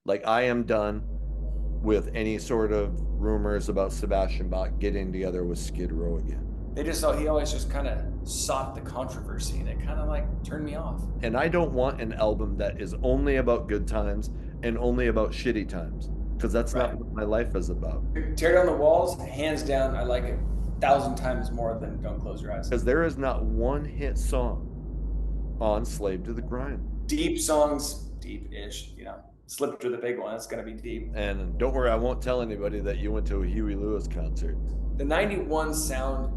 Like, I am done with any sort of rumors about Sebastian Bach getting together with Skid Row again. He always just kind of sought the controversy, and it kind of like turned me off. And I don't want an album that is only about good times and only about shitty times, because that's not Right. what my life is about. Tear Down the Walls, hands down, I like it 1,000 times more than Don't Close Your Eyes. Because there is not one hit song on Slave to the Grind. Deep songs, deep-ish, Slip to the big one, it's going to be deep. And don't worry, I won't tell anybody that you went to a Huey Lewis concert. The 91 sounds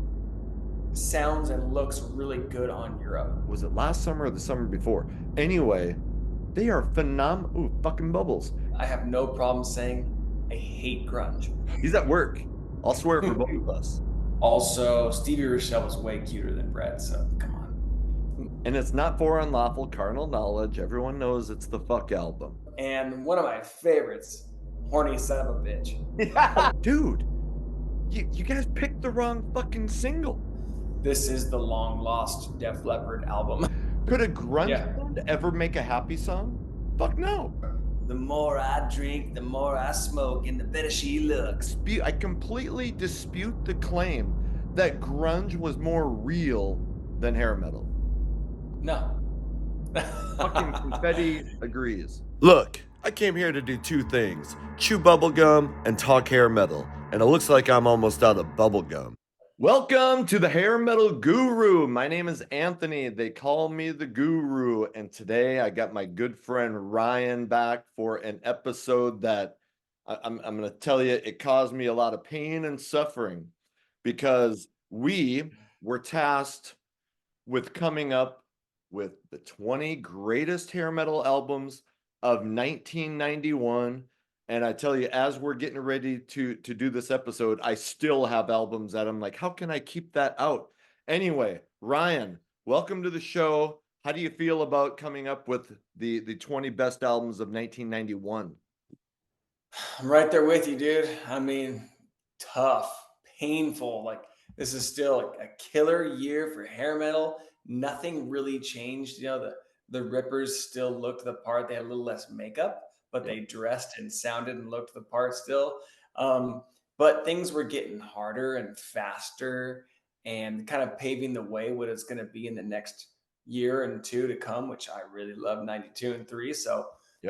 and looks really good on Europe. Was it last summer or the summer before? Anyway, they are phenomenal. Ooh, fucking bubbles. I have no problem saying I hate grunge. He's at work. I'll swear for both of us. Also, Stevie Rochelle was way cuter than Brett, so come on. And it's not for unlawful carnal knowledge. Everyone knows it's the fuck album. And one of my favorites, Horny Son of a Bitch. Yeah. Dude, you guys picked the wrong fucking single. This is the long lost Def Leppard album. Could a grunge band ever make a happy song? Fuck no. The more I drink, the more I smoke, and the better she looks. I completely dispute the claim that grunge was more real than hair metal. No. Fucking Confetti agrees. Look, I came here to do two things: chew bubblegum and talk hair metal. And it looks like I'm almost out of bubblegum. Welcome to the Hair Metal Guru. My name is Anthony. They call me the Guru. And today I got my good friend Ryan back for an episode that I'm going to tell you, it caused me a lot of pain and suffering, because we were tasked with coming up with the 20 greatest hair metal albums of 1991. And I tell you, as we're getting ready to do this episode, I still have albums that I'm like, how can I keep that out? Anyway, Ryan, welcome to the show. How do you feel about coming up with the 20 best albums of 1991? I'm right there with you, dude. I mean, tough, painful. Like, this is still a killer year for hair metal. Nothing really changed. The Rippers still looked the part. They had a little less makeup, but they dressed and sounded and looked the part still. But things were getting harder and faster, and kind of paving the way what it's going to be in the next year and two to come, which I really love 92 and 3. So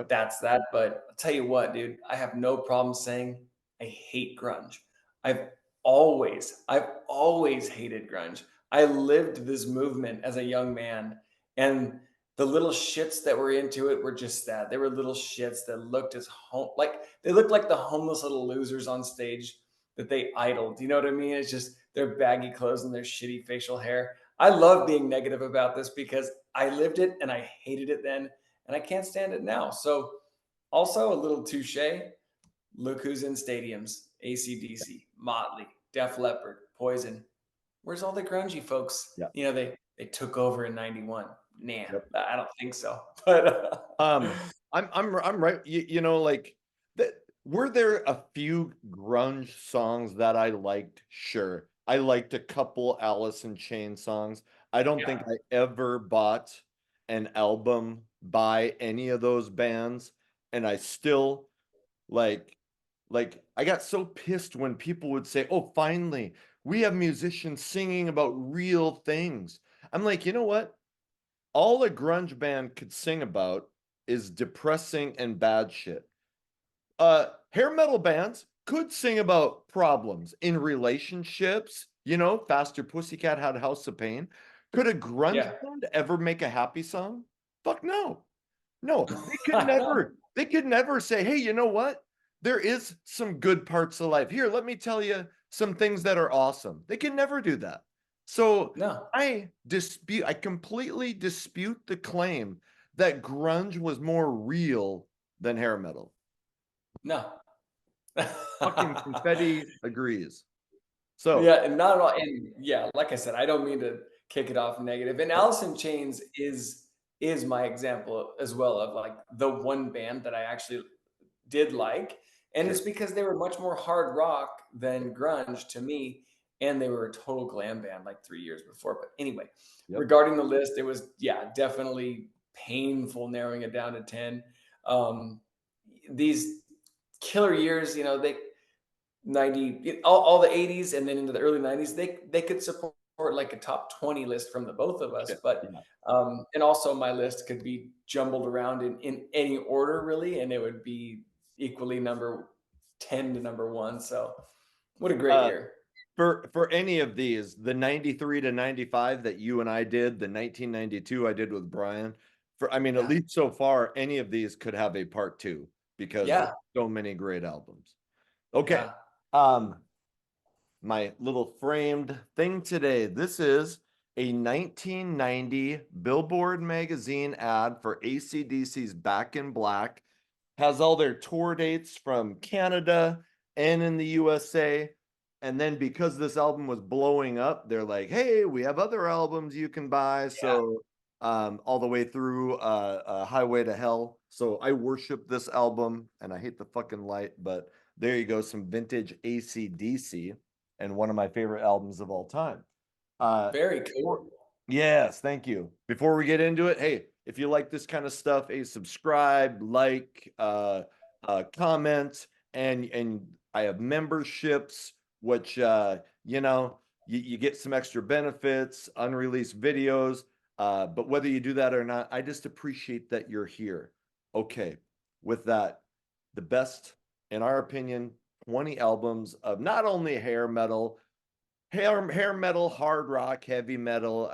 that's that. But I'll tell you what, dude, I have no problem saying I hate grunge. I've I've always hated grunge. I lived this movement as a young man, and the little shits that were into it were just that. They were little shits that looked they looked like the homeless little losers on stage that they idled. You know what I mean? It's just their baggy clothes and their shitty facial hair. I love being negative about this because I lived it and I hated it then, and I can't stand it now. So, also a little touche. Look who's in stadiums: AC/DC, Motley, Def Leppard, Poison. Where's all the grungy folks? Yeah. They took over in 91. Nah, I don't think so. I'm right. Like that. Were there a few grunge songs that I liked? Sure. I liked a couple Alice in Chains songs. I don't think I ever bought an album by any of those bands. And I still like I got so pissed when people would say, "Oh, finally, we have musicians singing about real things." I'm like, you know what? All a grunge band could sing about is depressing and bad shit. Hair metal bands could sing about problems in relationships. Faster Pussycat had House of Pain. Could a grunge band ever make a happy song? Fuck no. No, they could never say, "Hey, you know what? There is some good parts of life. Here, let me tell you some things that are awesome." They can never do that. So No. I completely dispute the claim that grunge was more real than hair metal. No. Fucking Confetti agrees. So Yeah, and not at all. And yeah, like I said, I don't mean to kick it off negative. And Alice in Chains is my example as well of like the one band that I actually did like. And it's because they were much more hard rock than grunge to me. And they were a total glam band like 3 years before. But anyway, regarding the list, it was, definitely painful narrowing it down to 10. these killer years, they 90, all the 80s and then into the early 90s, they could support like a top 20 list from the both of us. Shit, But yeah. and also my list could be jumbled around in any order really, and it would be equally number 10 to number one. So what a great Uh, year. for any of these, the 93 to 95 that you and I did, the 1992 I did with Brian, for I mean, at Yeah. least so far, any of these could have a part two because there's Yeah. so many great albums. Okay. Yeah. Um, my little framed thing today. This is a 1990 Billboard magazine ad for AC/DC's Back in Black. Has all their tour dates from Canada and in the USA. And then because this album was blowing up, they're like, hey, we have other albums you can buy. Yeah. So all the way through Highway to Hell. So I worship this album and I hate the fucking light, but there you go, some vintage AC/DC and one of my favorite albums of all time. Very Before, cool. yes, thank you. Before we get into it, hey, if you like this kind of stuff, a subscribe, like, comment, and I have memberships, which you get some extra benefits, unreleased videos. But whether you do that or not, I just appreciate that you're here. Okay, with that, the best, in our opinion, 20 albums of not only hair metal, hard rock, heavy metal.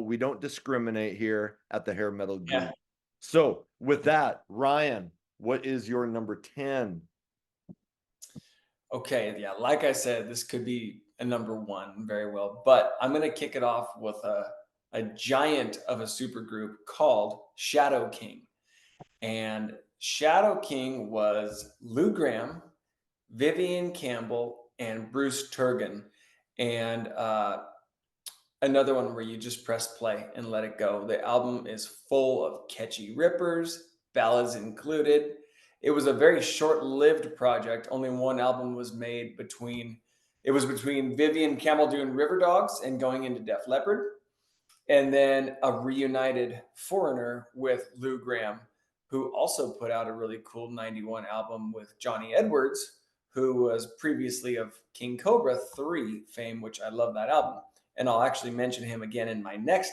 We don't discriminate here at the Hair Metal Yeah. Geek. So with that, Ryan, what is your number 10? Okay. Yeah. Like I said, this could be a number one very well, but I'm going to kick it off with a giant of a super group called Shadow King. And Shadow King was Lou Gramm, Vivian Campbell, and Bruce Turgon. And another one where you just press play and let it go. The album is full of catchy rippers, ballads included. It was a very short-lived project. Only one album was made between Vivian Campbell doing River Dogs and going into Def Leppard, and then a reunited Foreigner with Lou Gramm, who also put out a really cool 91 album with Johnny Edwards, who was previously of King Cobra 3 fame, which I love that album. And I'll actually mention him again in my next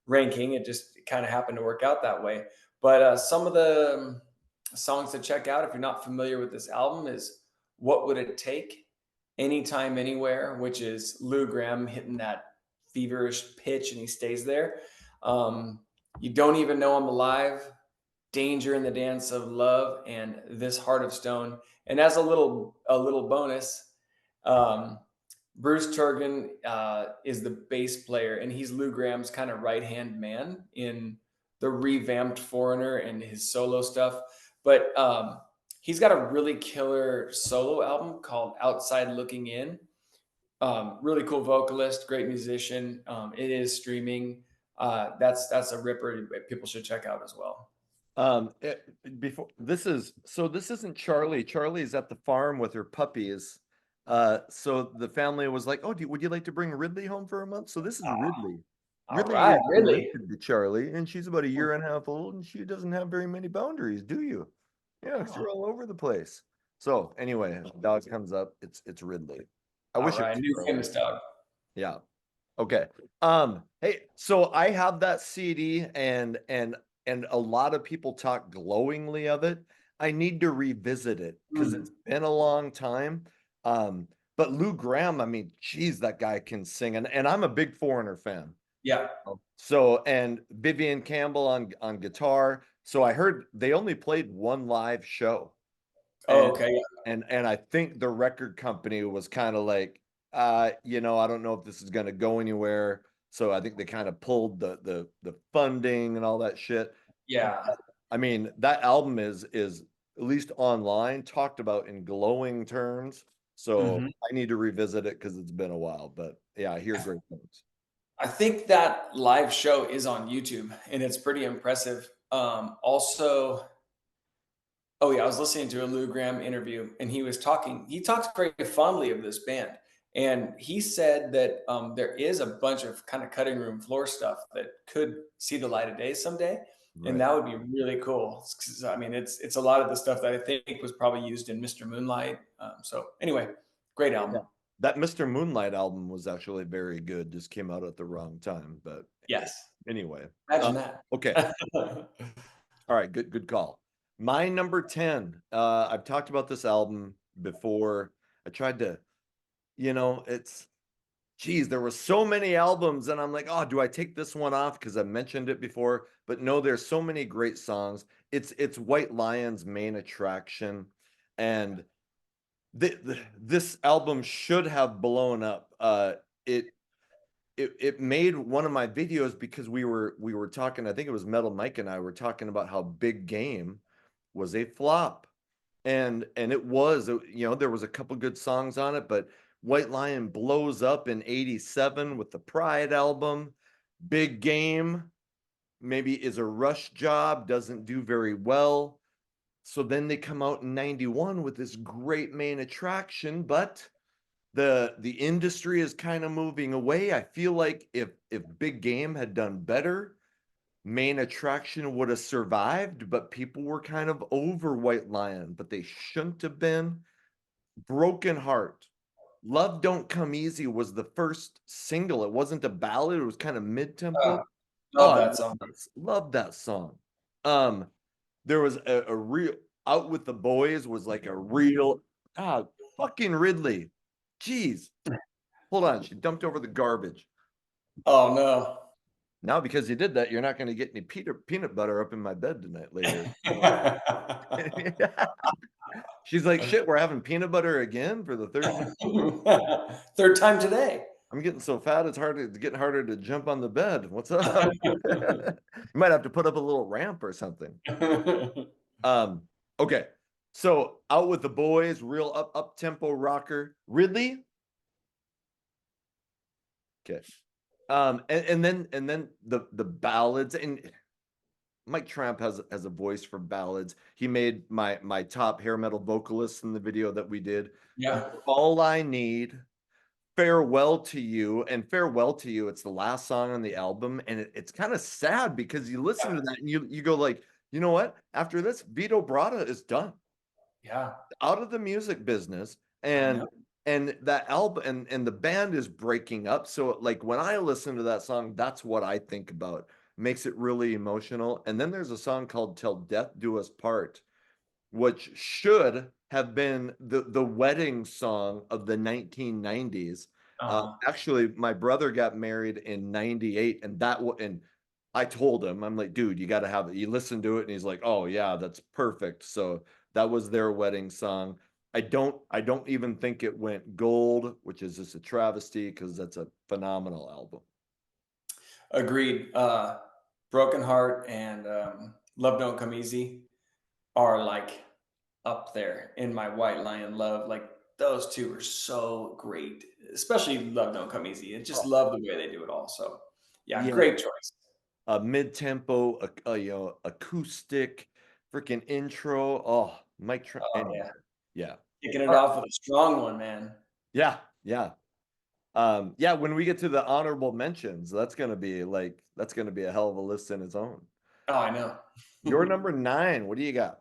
ranking. It just kind of happened to work out that way. But some of the songs to check out if you're not familiar with this album is What Would It Take? Anytime, Anywhere, which is Lou Gramm hitting that feverish pitch and he stays there. You Don't Even Know I'm Alive, Danger in the Dance of Love, and This Heart of Stone. And as a little bonus, um, Bruce Turgon is the bass player, and he's Lou Gramm's kind of right hand man in the revamped Foreigner and his solo stuff. But he's got a really killer solo album called Outside Looking In. Really cool vocalist, great musician. It is streaming. That's a ripper people should check out as well. Before this isn't Charlie. Charlie's at the farm with her puppies. So the family was like, "Oh, would you like to bring Ridley home for a month?" So this is Ridley. All Ridley right, is really. connected to Charlie, and she's about a year and a half old, and she doesn't have very many boundaries, do you? Yeah, 'cause Oh, you're all over the place. So anyway, the dog comes up. It's Ridley. I all wish it right, was new Charlie. famous dog. Yeah. Okay. Hey, so I have that CD and a lot of people talk glowingly of it. I need to revisit it because it's Mm, been a long time. Um, but Lou Gramm, I mean, geez, that guy can sing, and I'm a big Foreigner fan. yeah. So and Vivian Campbell on guitar. So I heard they only played one live show. Oh, And okay. Yeah. and I think the record company was kind of like, I don't know if this is gonna go anywhere. So I think they kind of pulled the funding and all that shit. Yeah. I mean, that album is at least online talked about in glowing terms. So Mhm. I need to revisit it because it's been a while. But yeah, I hear great things. I think that live show is on YouTube, and it's pretty impressive. Also, oh yeah, I was listening to a Lou Gramm interview, and he was talking. He talks very fondly of this band, and he said that there is a bunch of kind of cutting room floor stuff that could see the light of day someday. And Right. that would be really cool. 'Cause, I mean, it's a lot of the stuff that I think was probably used in Mr. Moonlight. So anyway, great Yeah. album. That Mr. Moonlight album was actually very good, just came out at the wrong time, but Yes. anyway. Uh, Imagine that. okay. All right, good call. My number 10, I've talked about this album before. I tried to, it's geez, there were so many albums, and I'm like, oh, do I take this one off because I mentioned it before? But no, there's so many great songs. It's White Lion's Main Attraction, and this album should have blown up. It it made one of my videos because we were talking. I think it was Metal Mike and I were talking about how Big Game was a flop, and it was. There was a couple good songs on it, but White Lion blows up in '87 with the Pride album. Big Game maybe is a rush job, doesn't do very well. So then they come out in '91 with this great Main Attraction, but the industry is kind of moving away. I feel like if Big Game had done better, Main Attraction would have survived, but people were kind of over White Lion, but they shouldn't have been. Broken Heart. Love Don't Come Easy was the first single. It wasn't a ballad, it was kind of mid-tempo. Oh, Love I that song. love that song. Um, there was a real Out with the Boys was like a real fucking Ridley. Jeez. Hold on, she dumped over the garbage. Oh no. Now, because you did that, you're not going to get any peanut butter up in my bed tonight later. She's like, shit, we're having peanut butter again for the third time. Third time today. I'm getting so fat, it's getting harder to jump on the bed. What's up? You might have to put up a little ramp or something. Um, okay. So Out with the Boys, real up tempo rocker. Ridley. Okay. And then the ballads, and Mike Tramp has a voice for ballads. He made my top hair metal vocalists in the video that we did. Yeah. All I Need, Farewell to You, and Farewell to You, it's the last song on the album, and it's kind of sad because you listen to that and you go like, you know what? After this, Vito Bratta is done, Yeah. out of the music business, I and know. that album and the band is breaking up. So like when I listen to that song, that's what I think about. Makes it really emotional. And then there's a song called Till Death Do Us Part, which should have been the wedding song of the 1990s. Uh-huh. Actually, my brother got married in '98, and I told him, I'm like, dude, you got to have it. You listen to it, and he's like, oh yeah, that's perfect. So that was their wedding song. I don't even think it went gold, which is just a travesty because that's a phenomenal album. Agreed. Broken Heart and Love Don't Come Easy are like up there in my White Lion love. Like those two are so great, especially Love Don't Come Easy. I just Oh, love the way they do it all. So yeah, yeah, great choice. a mid-tempo, acoustic, freaking intro. Oh, Oh anyway, yeah. yeah. Kicking it All right. off with a strong one, man. Yeah, yeah. Yeah, when we get to the honorable mentions, that's gonna be a hell of a list in its own. Oh, I know. Your number 9, what do you got?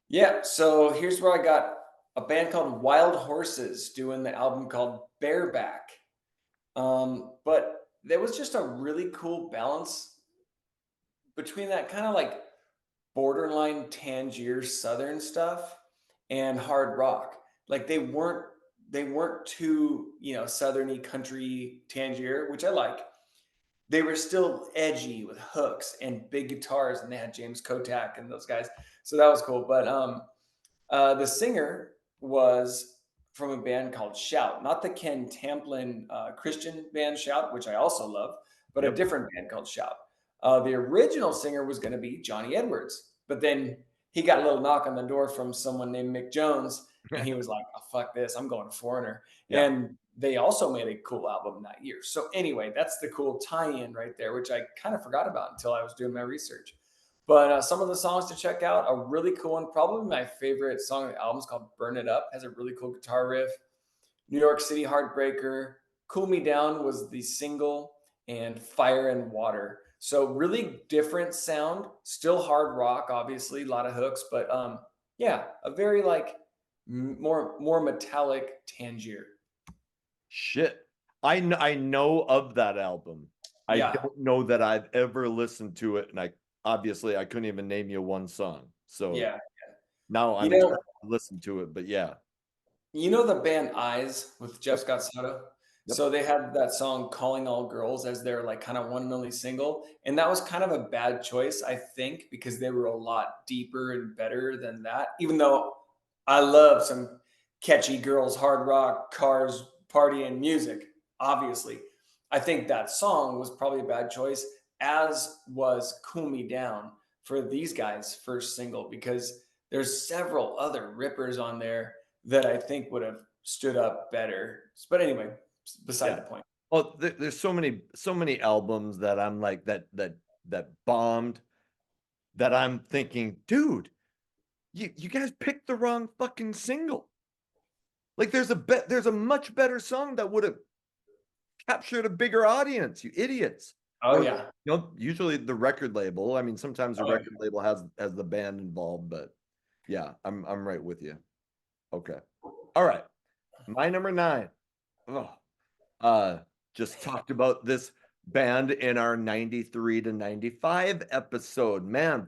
Yeah, so here's where I got a band called Wild Horses doing the album called Bareback. But there was just a really cool balance between that kind of like borderline Tangier Southern stuff and hard rock. Like they weren't too, southerny country Tangier, which I like. They were still edgy with hooks and big guitars, and they had James Kotak and those guys. So that was cool. But the singer was from a band called Shout, not the Ken Tamplin Christian band Shout, which I also love, but a Yep. different band called Shout. The original singer was going to be Johnny Edwards, but then he got a little knock on the door from someone named Mick Jones, and he was like, oh, "Fuck this, I'm going to Foreigner." Yeah. And they also made a cool album that year. So anyway, that's the cool tie-in right there, which I kind of forgot about until I was doing my research. But some of the songs to check out, a really cool one, probably my favorite song on the album is called Burn It Up, has a really cool guitar riff. New York City Heartbreaker, Cool Me Down was the single, and Fire and Water So really different sound, still hard rock, obviously, a lot of hooks, but yeah, a very like more metallic Tangier. Shit. I know of that album. I Yeah, don't know that I've ever listened to it, and I couldn't even name you one song. So yeah. now You I'm know, excited to listen to it, but yeah. You know the band Eyes with Jeff Yep. Scott Soto? Yep. So they had that song "Calling All Girls" as their like kind of one and only single, and that was kind of a bad choice, I think, because they were a lot deeper and better than that. Even though I love some catchy girls, hard rock, cars, partying music, obviously, I think that song was probably a bad choice. As was "Cool Me Down" for these guys' first single, because there's several other rippers on there that I think would have stood up better. But anyway, beside Yeah. the point. Oh, there's so many albums that I'm like that bombed that I'm thinking, dude, you guys picked the wrong fucking single. Like there's a much better song that would have captured a bigger audience, you idiots. Oh Or yeah. usually the record label. I mean, sometimes the Oh record label has the band involved, but yeah, I'm right with you. Okay. All right. My number nine. Oh, uh, just talked about this band in our 93 to 95 episode. Man,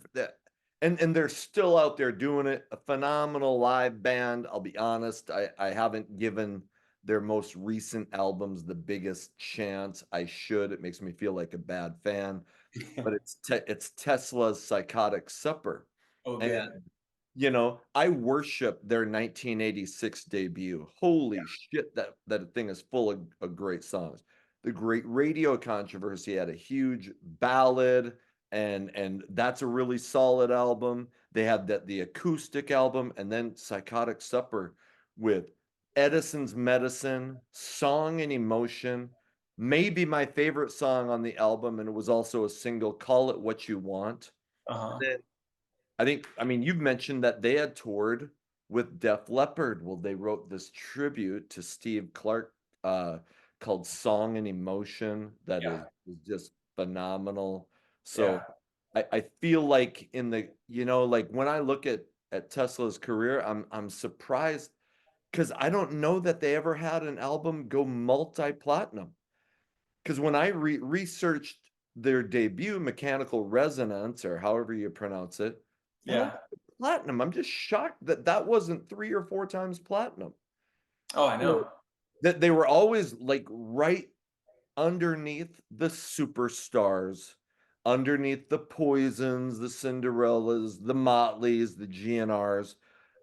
and they're still out there doing it. A phenomenal live band. I'll be honest, I haven't given their most recent albums the biggest chance. I should. It makes me feel like a bad fan, yeah. but it's Tesla's Psychotic Supper. Oh And good. I worship their 1986 debut. Holy shit, that thing is full of great songs. The Great Radio Controversy had a huge ballad, and that's a really solid album. They had the acoustic album, and then Psychotic Supper with Edison's Medicine, Song and Emotion, maybe my favorite song on the album, and it was also a single, Call It What You Want. Uh-huh. I mean, you've mentioned that they had toured with Def Leppard. Well, they wrote this tribute to Steve Clark uh, called Song and Emotion that Yeah. is just phenomenal. So Yeah. I feel like like when I look at Tesla's career, I'm surprised because I don't know that they ever had an album go multi-platinum. Because when I researched their debut, Mechanical Resonance, or however you pronounce it, that was Yeah. platinum. I'm just shocked that that wasn't three or four times platinum. Oh, I You know, know. that they were always like right underneath the superstars, underneath the Poisons, the Cinderellas, the Motleys, the GNRs.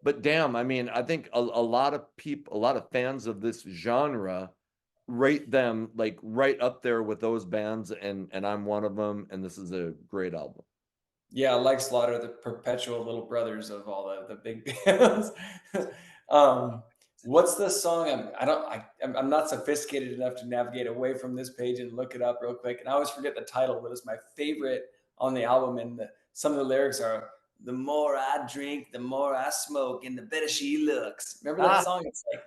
But damn, I mean, I think a lot of people, a lot of fans of this genre rate them like right up there with those bands, and I'm one of them, and this is a great album. Yeah, like Slaughter, the perpetual little brothers of all the big bands. um, what's the song? I don't. I'm not sophisticated enough to navigate away from this page and look it up real quick. And I always forget the title, but it's my favorite on the album. And some of the lyrics are, "The more I drink, the more I smoke, and the better she looks." Remember that Ah, song? It's like,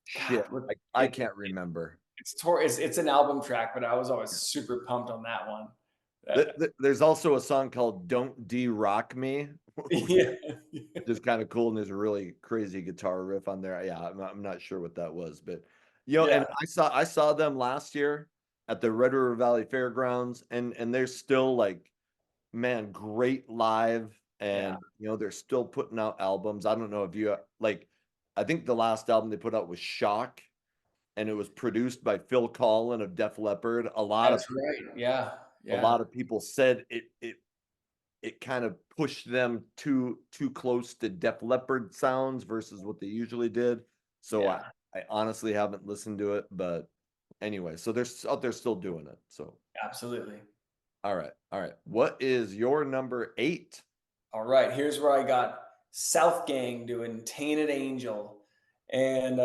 shit. God, what I can't remember. it's an album track, but I was always super pumped on that one. There's also a song called Don't De-Rock Me, which Yeah. is kind of cool, and there's a really crazy guitar riff on there. Yeah, I'm not sure what that was, but and Yeah. I saw them last year at the Red River Valley Fairgrounds, and they're still like, man, great live, Yeah. and they're still putting out albums. I don't know if you like, I think the last album they put out was Shock, and it was produced by Phil Collin of Def Leppard. That's right. Yeah. A Yeah. lot of people said it kind of pushed them too close to Def Leppard sounds versus what they usually did. So Yeah. I honestly haven't listened to it, but anyway, so they're out there still doing it. So Absolutely. all right. What is your number 8? All right. Here's where I got South Gang doing Tainted Angel. And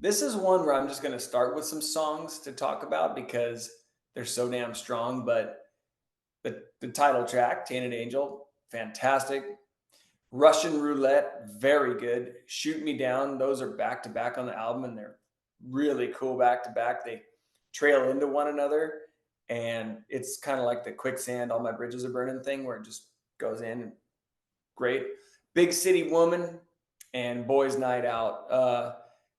this is one where I'm just going to start with some songs to talk about because they're so damn strong. But the title track, Tainted Angel, fantastic. Russian Roulette, very good. Shoot Me Down, those are back to back on the album, and they're really cool back to back. They trail into one another. and it's kind of like the quicksand, all my bridges are burning thing, where it just goes in. And great. Big City Woman and Boys Night Out.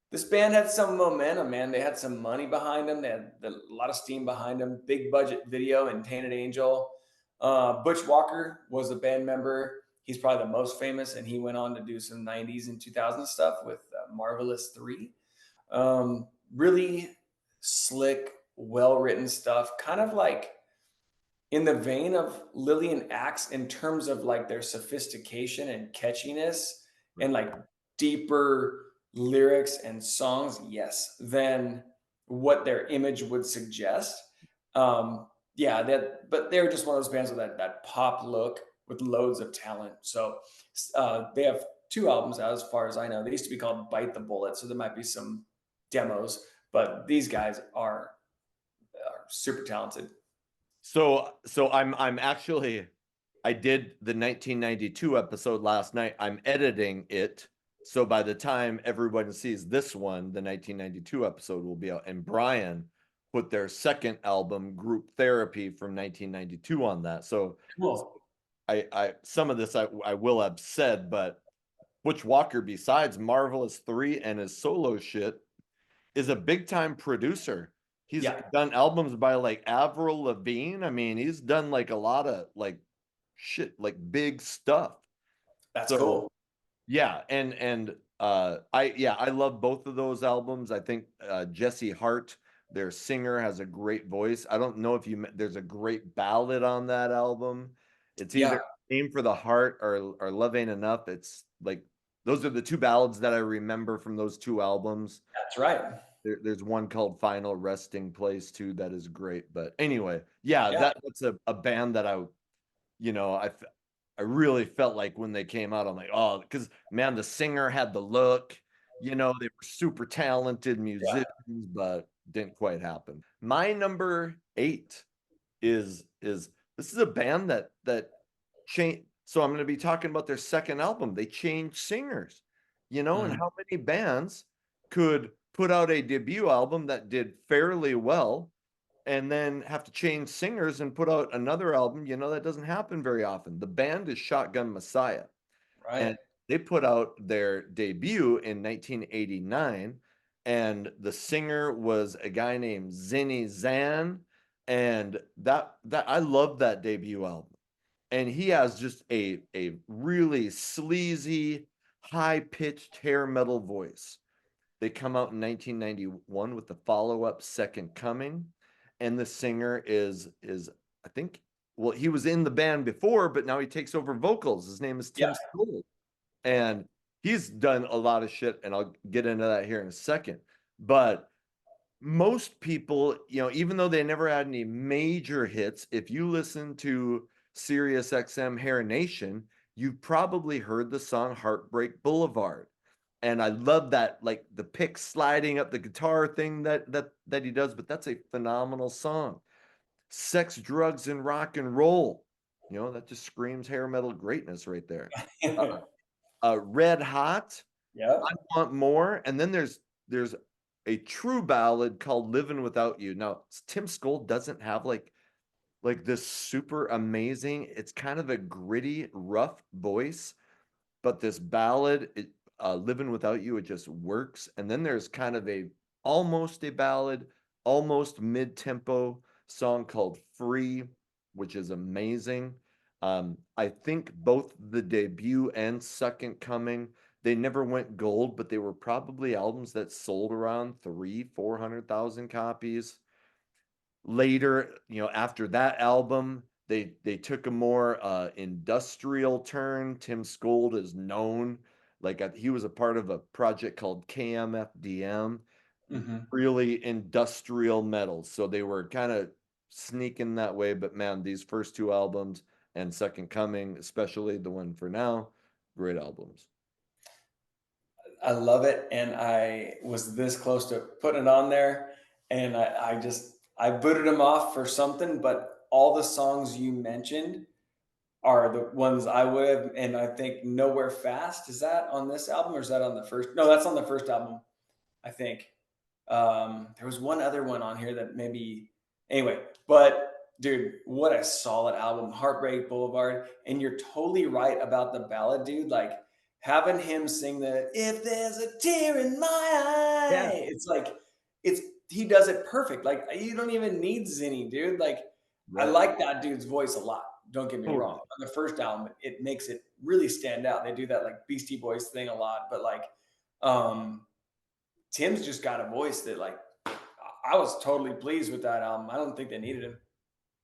This band had some momentum, man. They had some money behind them. They had a lot of steam behind them. Big budget video and Tainted Angel. Butch Walker was a band member. He's probably the most famous, and he went on to do some 90s and 2000s stuff with Marvelous 3. Really slick, well written stuff, kind of like in the vein of Lillian Axe in terms of like their sophistication and catchiness and like deeper lyrics and songs, yes, than what their image would suggest. Yeah, that, but they're just one of those bands with that pop look with loads of talent. So they have two albums out as far as I know. They used to be called Bite the Bullet, so there might be some demos, but these guys are super talented. So I'm actually, I did the 1992 episode last night. I'm editing it. So by the time everyone sees this one, the 1992 episode will be out. And Brian put their second album, Group Therapy, from 1992 on that. So Cool. I some of this I will have said, but Butch Walker, besides Marvelous 3 and his solo shit, is a big time producer. He's Yeah, done albums by like Avril Lavigne. I mean, he's done like a lot of like shit, like big stuff. that's So cool. yeah, and I love both of those albums. I think Jesse Hart, their singer, has a great voice. I don't know if there's a great ballad on that album. It's either Yeah, Aim for the Heart or Love Ain't Enough. It's like those are the two ballads that I remember from those two albums. that's right. There's one called Final Resting Place too that is great. But anyway, yeah, Yeah, that's a band that you know, I really felt like when they came out, I'm like, oh, because man, the singer had the look, they were super talented yeah. musicians, but didn't quite happen. My number 8 is this is a band that changed. So I'm going to be talking about their second album. They changed singers, and Mhm. how many bands could put out a debut album that did fairly well and then have to change singers and put out another album? That doesn't happen very often. The band is Shotgun Messiah, and Right. they put out their debut in 1989, and the singer was a guy named Zinny Zan, and that I love that debut album. And he has just a really sleazy, high-pitched hair metal voice. They come out in 1991 with the follow-up Second Coming, and the singer is I think, well, he was in the band before, but now he takes over vocals. His name is Yeah. Tim Stoll, and he's done a lot of shit, and I'll get into that here in a second. But most people, even though they never had any major hits, if you listen to Sirius XM Hair Nation, you've probably heard the song Heartbreak Boulevard. And I love that, like the pick sliding up the guitar thing that he does, but that's a phenomenal song. Sex, Drugs, and Rock and Roll. That just screams hair metal greatness right there. Uh, Red Hot, I Yep. Want More, and then there's a true ballad called Living Without You. Now, Tim Skold doesn't have like this super amazing, it's kind of a gritty, rough voice, but this ballad, Living Without You, it just works. And then there's kind of almost a ballad, almost mid-tempo song called Free, which is amazing. I think both the debut and Second Coming, they never went gold, but they were probably albums that sold around 400,000 copies. Later, after that album, they took a more industrial turn. Tim Skold is known, like, he was a part of a project called KMFDM, Hmm. really industrial metal. So they were kind of sneaking that way. But man, these first two albums and Second Coming, especially the one for now, great albums. I love it, and I was this close to putting it on there, and I booted them off for something, but all the songs you mentioned are the ones I would have, and I think Nowhere Fast, is that on this album or is that on the first? No, that's on the first album, I think. There was one other one on here that maybe Anyway, but dude, what a solid album, Heartbreak Boulevard. And you're totally right about the ballad, dude. Like having him sing the "If There's a Tear in My Yeah. Eye," it's like it's he does it perfect. Like you don't even need Zinni, dude. Like I Right. like that dude's voice a lot. Don't get me wrong. Totally. On the first album, it makes it really stand out. They do that like Beastie Boys thing a lot, but like um Tim's just got a voice that like I was totally pleased with that album. I don't think they needed him.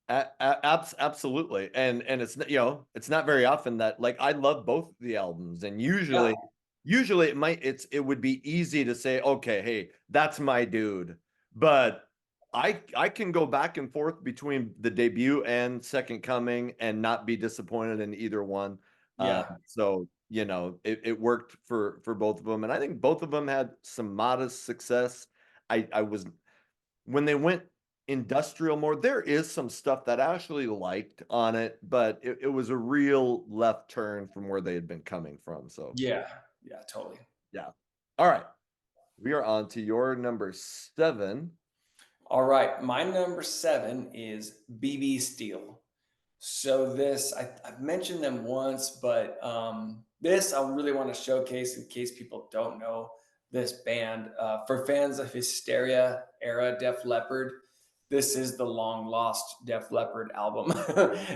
Absolutely. And it's it's not very often that like I love both the albums and Yeah, usually it would be easy to say, okay, hey, that's my dude. But I can go back and forth between the debut and Second Coming and not be disappointed in either one. yeah, So it worked for both of them. And I think both of them had some modest success. I was when they went industrial more, there is some stuff that I actually liked on it, but it was a real left turn from where they had been coming from. So, yeah, yeah, totally. yeah. All right. We are on to your number seven. All right, my number 7 is BB Steel. So I've mentioned them once, but this I really want to showcase in case people don't know this band. For fans of Hysteria era Def Leppard, this is the long lost Def Leppard album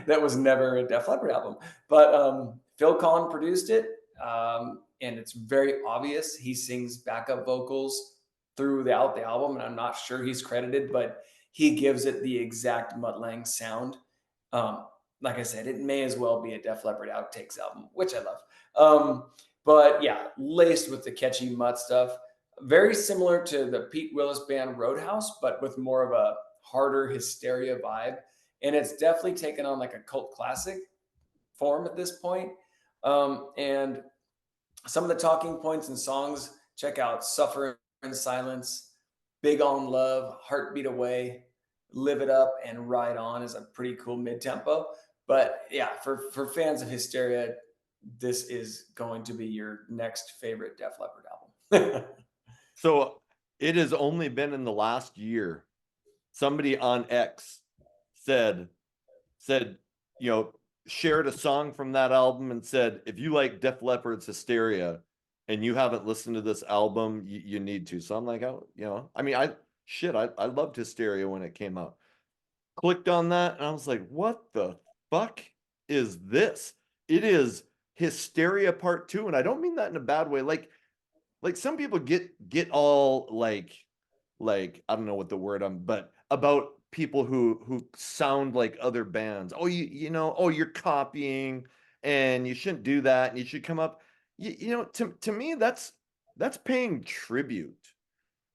that was never a Def Leppard album. But Phil Collin produced it, and it's very obvious he sings backup vocals throughout the album, and I'm not sure he's credited, but he gives it the exact Mutt Lange sound. Um, like I said, it may as well be a Def Leppard outtakes album, which I love. But yeah, laced with the catchy Mutt stuff. Very similar to the Pete Willis band Roadhouse, but with more of a harder Hysteria vibe. And it's definitely taken on like a cult classic form at this point. And some of the talking points and songs, check out Suffer in Silence, Big on Love, Heartbeat Away, Live It Up, and Ride On is a pretty cool mid tempo. But yeah, for fans of Hysteria, this is going to be your next favorite Def Leppard album. So it has only been in the last year. Somebody on X said, said, you know, shared a song from that album and said, if you like Def Leppard's Hysteria and you haven't listened to this album, you need to. So I'm like, oh, I mean, I loved Hysteria when it came out. Clicked on that and I was like, what the fuck is this? It is Hysteria Part Two. And I don't mean that in a bad way. Like some people get all like I don't know what the word but about people who sound like other bands. Oh, oh, you're copying and you shouldn't do that and you should come up. To me that's paying tribute.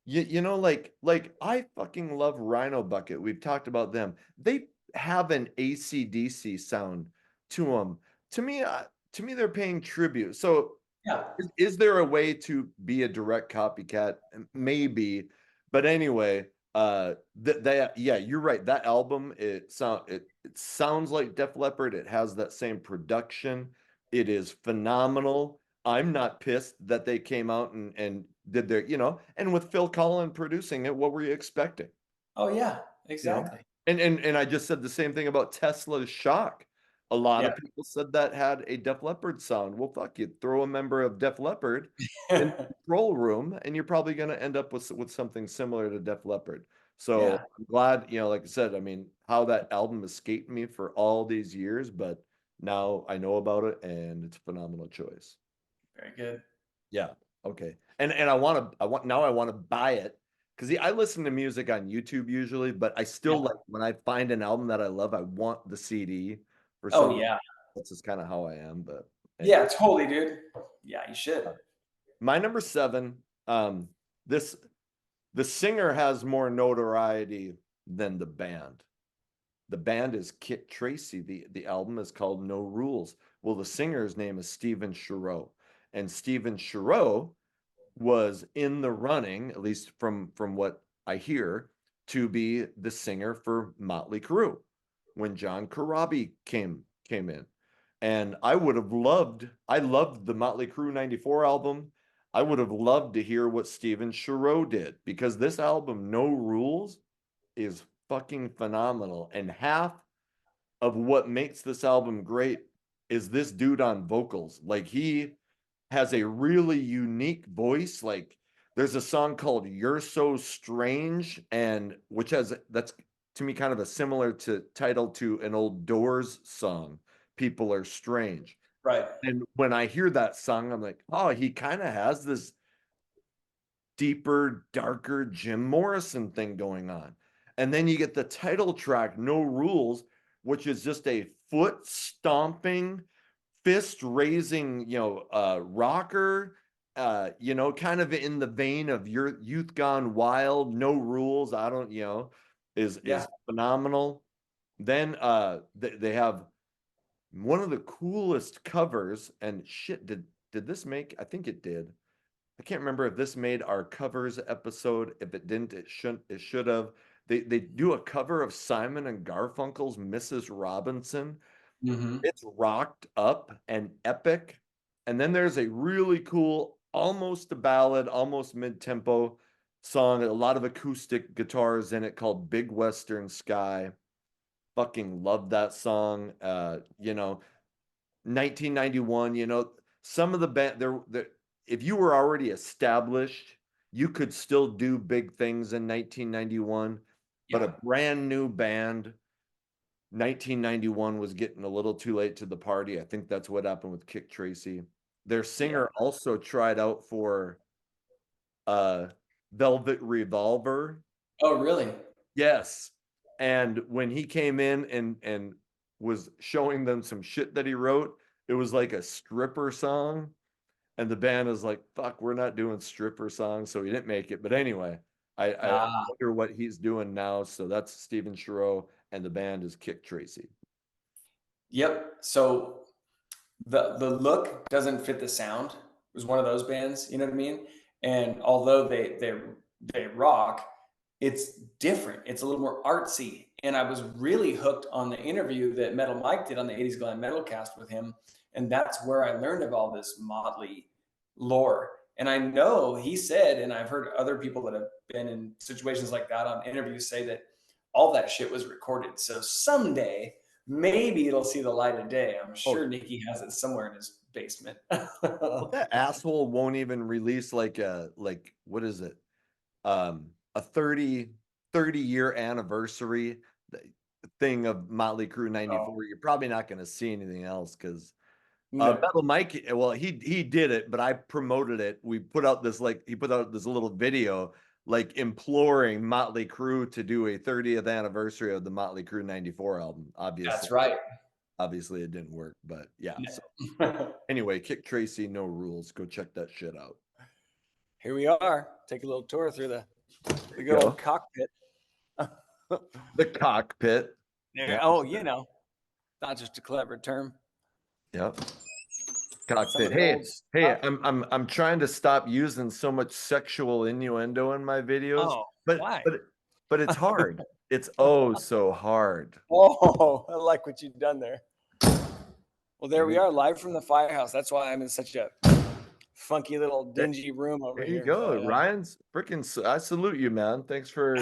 Like I fucking love Rhino Bucket. We've talked about them. They have an AC/DC sound to them. To me, they're paying tribute. So Yeah. is there a way to be a direct copycat? Maybe, but anyway, that yeah, you're right. That album, it sounds like Def Leppard. It has that same production. It is phenomenal. I'm not pissed that they came out and did and with Phil Collin producing it, what were you expecting? Oh yeah, You know? exactly. And I just said the same thing about Tesla's Shock. A lot Yeah. of people said that had a Def Leppard sound. Well, fuck you. Throw a member of Def Leppard in the control room, and you're probably going to end up with something similar to Def Leppard. So Yeah. I'm glad, like I said, I mean, how that album escaped me for all these years, but now I know about it, and it's a phenomenal choice. Very good. Yeah. Okay. And I want to buy it because I listen to music on YouTube usually, but I Yeah. still like when I find an album that I love, I want the CD for Oh some. yeah. That's just kind of how I am. But Yeah, anyway, totally, dude. Yeah, you should. my number seven. This the singer has more notoriety than the band. The band is Kit Tracy. The album is called No Rules. Well, the singer's name is Steven Sharow, and Steven Sharow was in the running, at least from what I hear, to be the singer for Motley Crue when John Corabi came in. And I loved the Motley Crue 94 album. I would have loved to hear what Steven Sharow did because this album, No Rules, is fucking phenomenal. And half of what makes this album great is this dude on vocals. Like he has a really unique voice. Like there's a song called You're So Strange, and which has that's to me kind of a similar to title to an old Doors song, People Are Strange. Right. And when I hear that song, I'm like, oh, he kind of has this deeper, darker Jim Morrison thing going on. And then you get the title track, No Rules, which is just a foot stomping, fist raising, rocker, kind of in the vein of your Youth Gone Wild, No Rules. I don't, is Yeah. phenomenal. Then they have one of the coolest covers, and shit, did this make? I think it did. I can't remember if this made our covers episode. If it didn't, it shouldn't. It should have. They do a cover of Simon and Garfunkel's Mrs. Robinson. Hmm. It's rocked up and epic. And then there's a really cool, almost a ballad, almost mid-tempo song, a lot of acoustic guitars in it called Big Western Sky. Fucking love that song. 1991, some of the band there, if you were already established, you could still do big things in 1991, but a Yeah. brand new band, 1991 was getting a little too late to the party. I think that's what happened with Kick Tracy. Their Yeah. singer also tried out for uh Velvet Revolver. Oh, really? Yes. And when he came in and was showing them some shit that he wrote, it was like a stripper song. And the band is like, fuck, we're not doing stripper songs. So he didn't make it. But anyway, I Ah, wonder what he's doing now. So that's Steven Chiro, and the band is Kick Tracy. yep. So the look doesn't fit the sound. It was one of those bands, you know what I mean? And although they rock, it's different. It's a little more artsy. And I was really hooked on the interview that Metal Mike did on the 80s Glam Metal Cast with him. And that's where I learned of all this Motley lore. And I know he said, and I've heard other people that have been in situations like that on interviews say that all that shit was recorded. So someday, maybe it'll see the light of day. I'm Oh, sure Nikki has it somewhere in his basement. well, that asshole won't even release like what is it? A 30-year anniversary thing of Motley Crue Oh, 94. You're probably not going to see anything else because no. Metal Mike, well, he did it, but I promoted it. We put out this he put out this little video like imploring Motley Crue to do a 30th anniversary of the Motley Crue 94 album. That's right. Obviously it didn't work, but yeah. So No. anyway, Kick Tracy, No Rules. Go check that shit out. Here we are. Take a little tour through the good old Go. cockpit. The cockpit. There, Yeah. oh, not just a clever term. Yep. Some Cockpit. of the Hey, old hey, stuff. I'm trying to stop using so much sexual innuendo in my videos, Oh, but why? but it's hard. It's oh so hard. Oh, I like what you've done there. Well, there Here we we are, live from the firehouse. That's why I'm in such a funky little there, dingy room over there you here. go. But Ryan's freaking I salute you, man. Thanks for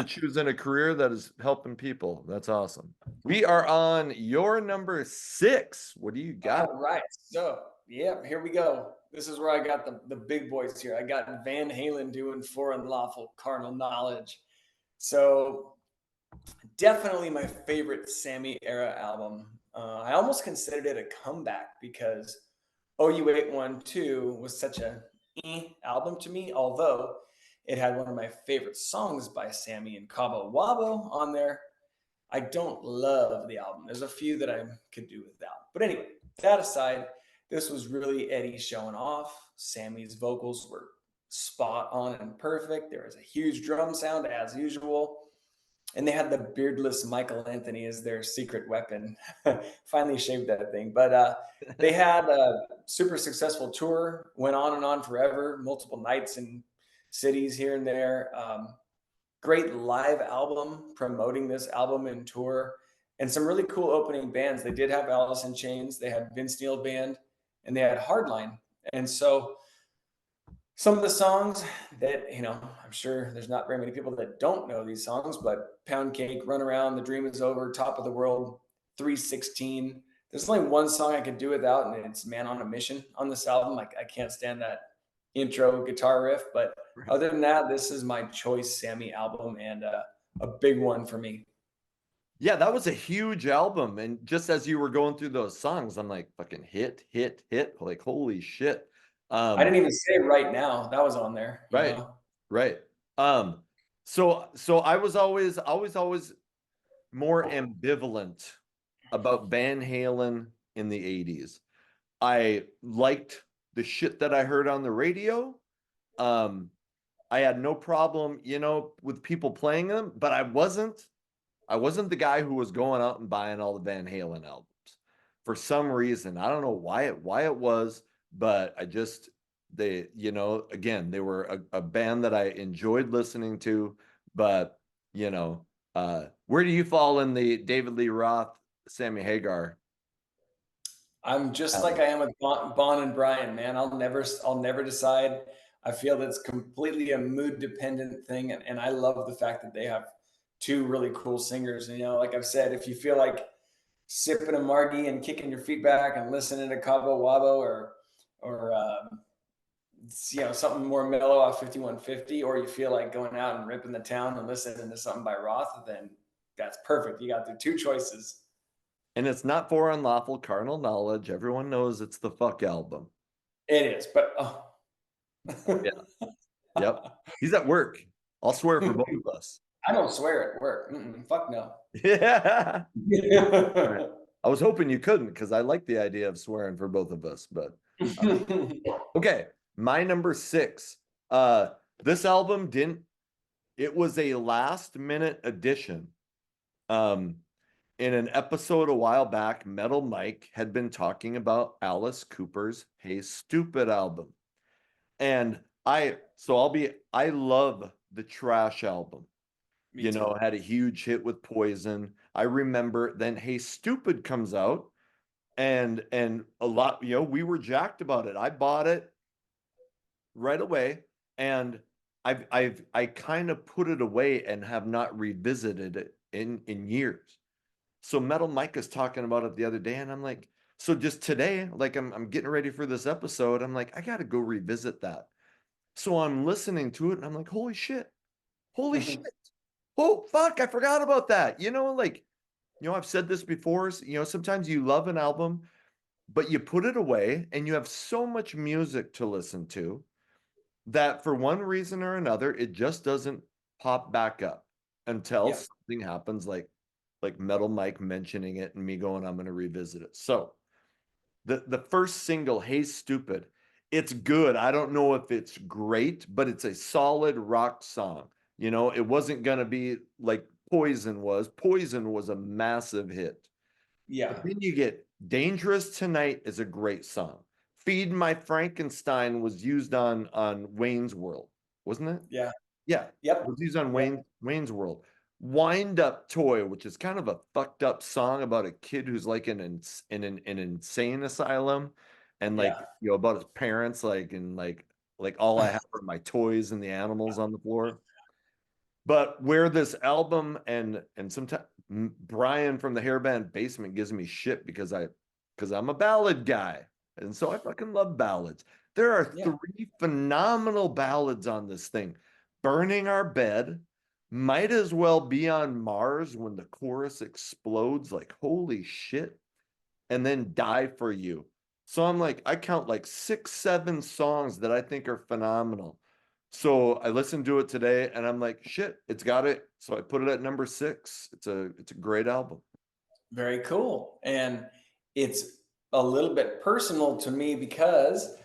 choosing a career that is helping people. That's awesome. We are on your number 6. What do you got? all right. So, yeah, here we go. This is where I got the big boys here. I got Van Halen doing For Unlawful Carnal Knowledge. So, definitely my favorite Sammy era album. I almost considered it a comeback because OU812 was such a album to me, although it had one of my favorite songs by Sammy and Cabo Wabo on there. I don't love the album. There's a few that I could do without. But anyway, that aside, this was really Eddie showing off. Sammy's vocals were spot on and perfect. There was a huge drum sound as usual. And they had the beardless Michael Anthony as their secret weapon. Finally shaved that thing. But they had a super successful tour, went on and on forever, multiple nights in cities here and there. Great live album promoting this album and tour, and some really cool opening bands. They did have Alice in Chains, they had Vince Neil Band, and they had Hardline. And so Some of the songs that, I'm sure there's not very many people that don't know these songs, but Pound Cake, Run Around, The Dream Is Over, Top of the World, 316. There's only one song I could do without, and it's Man on a Mission on this album. Like, I can't stand that intro guitar riff. But Right. other than that, this is my choice Sammy album, and a big one for me. Yeah, that was a huge album. And just as you were going through those songs, I'm like, fucking hit, hit, hit. Like, holy shit. I Um, didn't even say Right Now. That was on there, right, right. Um, so I was always more ambivalent about Van Halen in the 80s. I liked the shit that I heard on the radio. Um, I had no problem, with people playing them, but I wasn't the guy who was going out and buying all the Van Halen albums for some reason. I don't know why it was, but again, they were a band that I enjoyed listening to, but where do you fall in the David Lee Roth, Sammy Hagar I'm just like album? I am with Bon and Brian, man. I'll never decide. I feel that's completely a mood dependent thing, and I love the fact that they have two really cool singers. And like I've said, if you feel like sipping a margie and kicking your feet back and listening to Cabo Wabo or something more mellow off 5150, or you feel like going out and ripping the town and listening to something by Roth, then that's perfect. You got the two choices. And it's not for unlawful carnal knowledge. Everyone knows it's the fuck album. It is, but oh. Oh yeah. Yep. He's at work. I'll swear for both of us. I don't swear at work. Fuck no. Yeah. Right. I was hoping you couldn't because I like the idea of swearing for both of us, but okay. My number 6. This album it was a last minute addition. In an episode a while back, Metal Mike had been talking about Alice Cooper's Hey Stupid album. And I love the Trash album. Me too. Had a huge hit with Poison. I remember then Hey Stupid comes out and a lot, we were jacked about it. I bought it right away and I kind of put it away and have not revisited it in years. So Metal Mike is talking about it the other day and I'm like, so just today, like I'm getting ready for this episode, I'm like, I got to go revisit that. So I'm listening to it and I'm like, holy shit. Holy shit. Oh, fuck, I forgot about that. I've said this before, sometimes you love an album, but you put it away and you have so much music to listen to that for one reason or another, it just doesn't pop back up until Yep. something happens like Metal Mike mentioning it and me going, I'm going to revisit it. So the first single, Hey Stupid, it's good. I don't know if it's great, but it's a solid rock song. It wasn't going to be like Poison was. Poison was a massive hit. Yeah. But then you get Dangerous Tonight is a great song. Feed My Frankenstein was used on Wayne's World, wasn't it? Yeah. Yeah, it Yep. was used on Yep. Wayne's World. Wind Up Toy, which is kind of a fucked up song about a kid who's like in an insane asylum, and Yeah. about his parents, like all I have are my toys and the animals on the floor. But where this album and sometimes Brian from the Hairband Basement gives me shit because I'm a ballad guy, and so I fucking love ballads. There are Yeah. 3 phenomenal ballads on this thing. Burning Our Bed, Might As Well Be on Mars when the chorus explodes, like holy shit, and then Die for You. So I count like 6, 7 songs that I think are phenomenal. So I listened to it today and I'm like, shit, it's got it. So I put it at number 6. It's a great album. Very cool. And it's a little bit personal to me because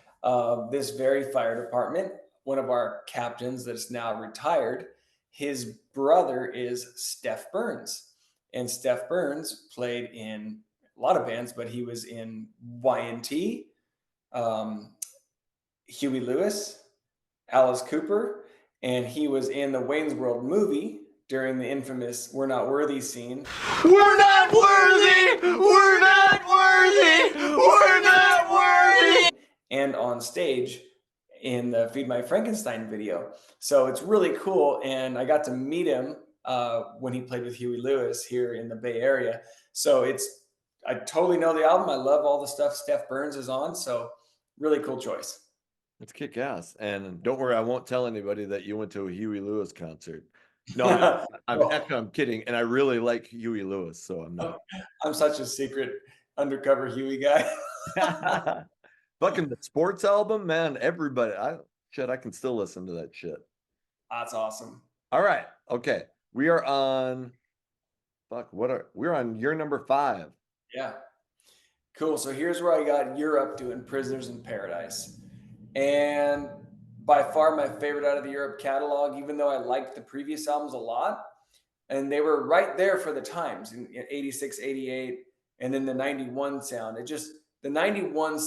this very fire department, one of our captains that's now retired, his brother is Steph Burns. And Steph Burns played in a lot of bands, but he was in Y&T, um, Huey Lewis, Alice Cooper, and he was in the Wayne's World movie during the infamous "We're Not Worthy" scene. We're not worthy! We're not worthy! We're not worthy! And on stage, in the Feed My Frankenstein video. So it's really cool. And I got to meet him when he played with Huey Lewis here in the Bay Area. So I totally know the album. I love all the stuff Steph Burns is on. So really cool choice. Let's kick ass. And don't worry, I won't tell anybody that you went to a Huey Lewis concert. No, Well, actually, I'm kidding. And I really like Huey Lewis, so I'm not. I'm such a secret undercover Huey guy. Fucking the sports album, man. Everybody, I can still listen to that shit. That's awesome. All right. Okay. We are on we're on year number 5. Yeah. Cool. So here's where I got Europe doing Prisoners in Paradise. And by far my favorite out of the Europe catalog, even though I liked the previous albums a lot. And they were right there for the times in 86, 88, and then the 91 sound. The 91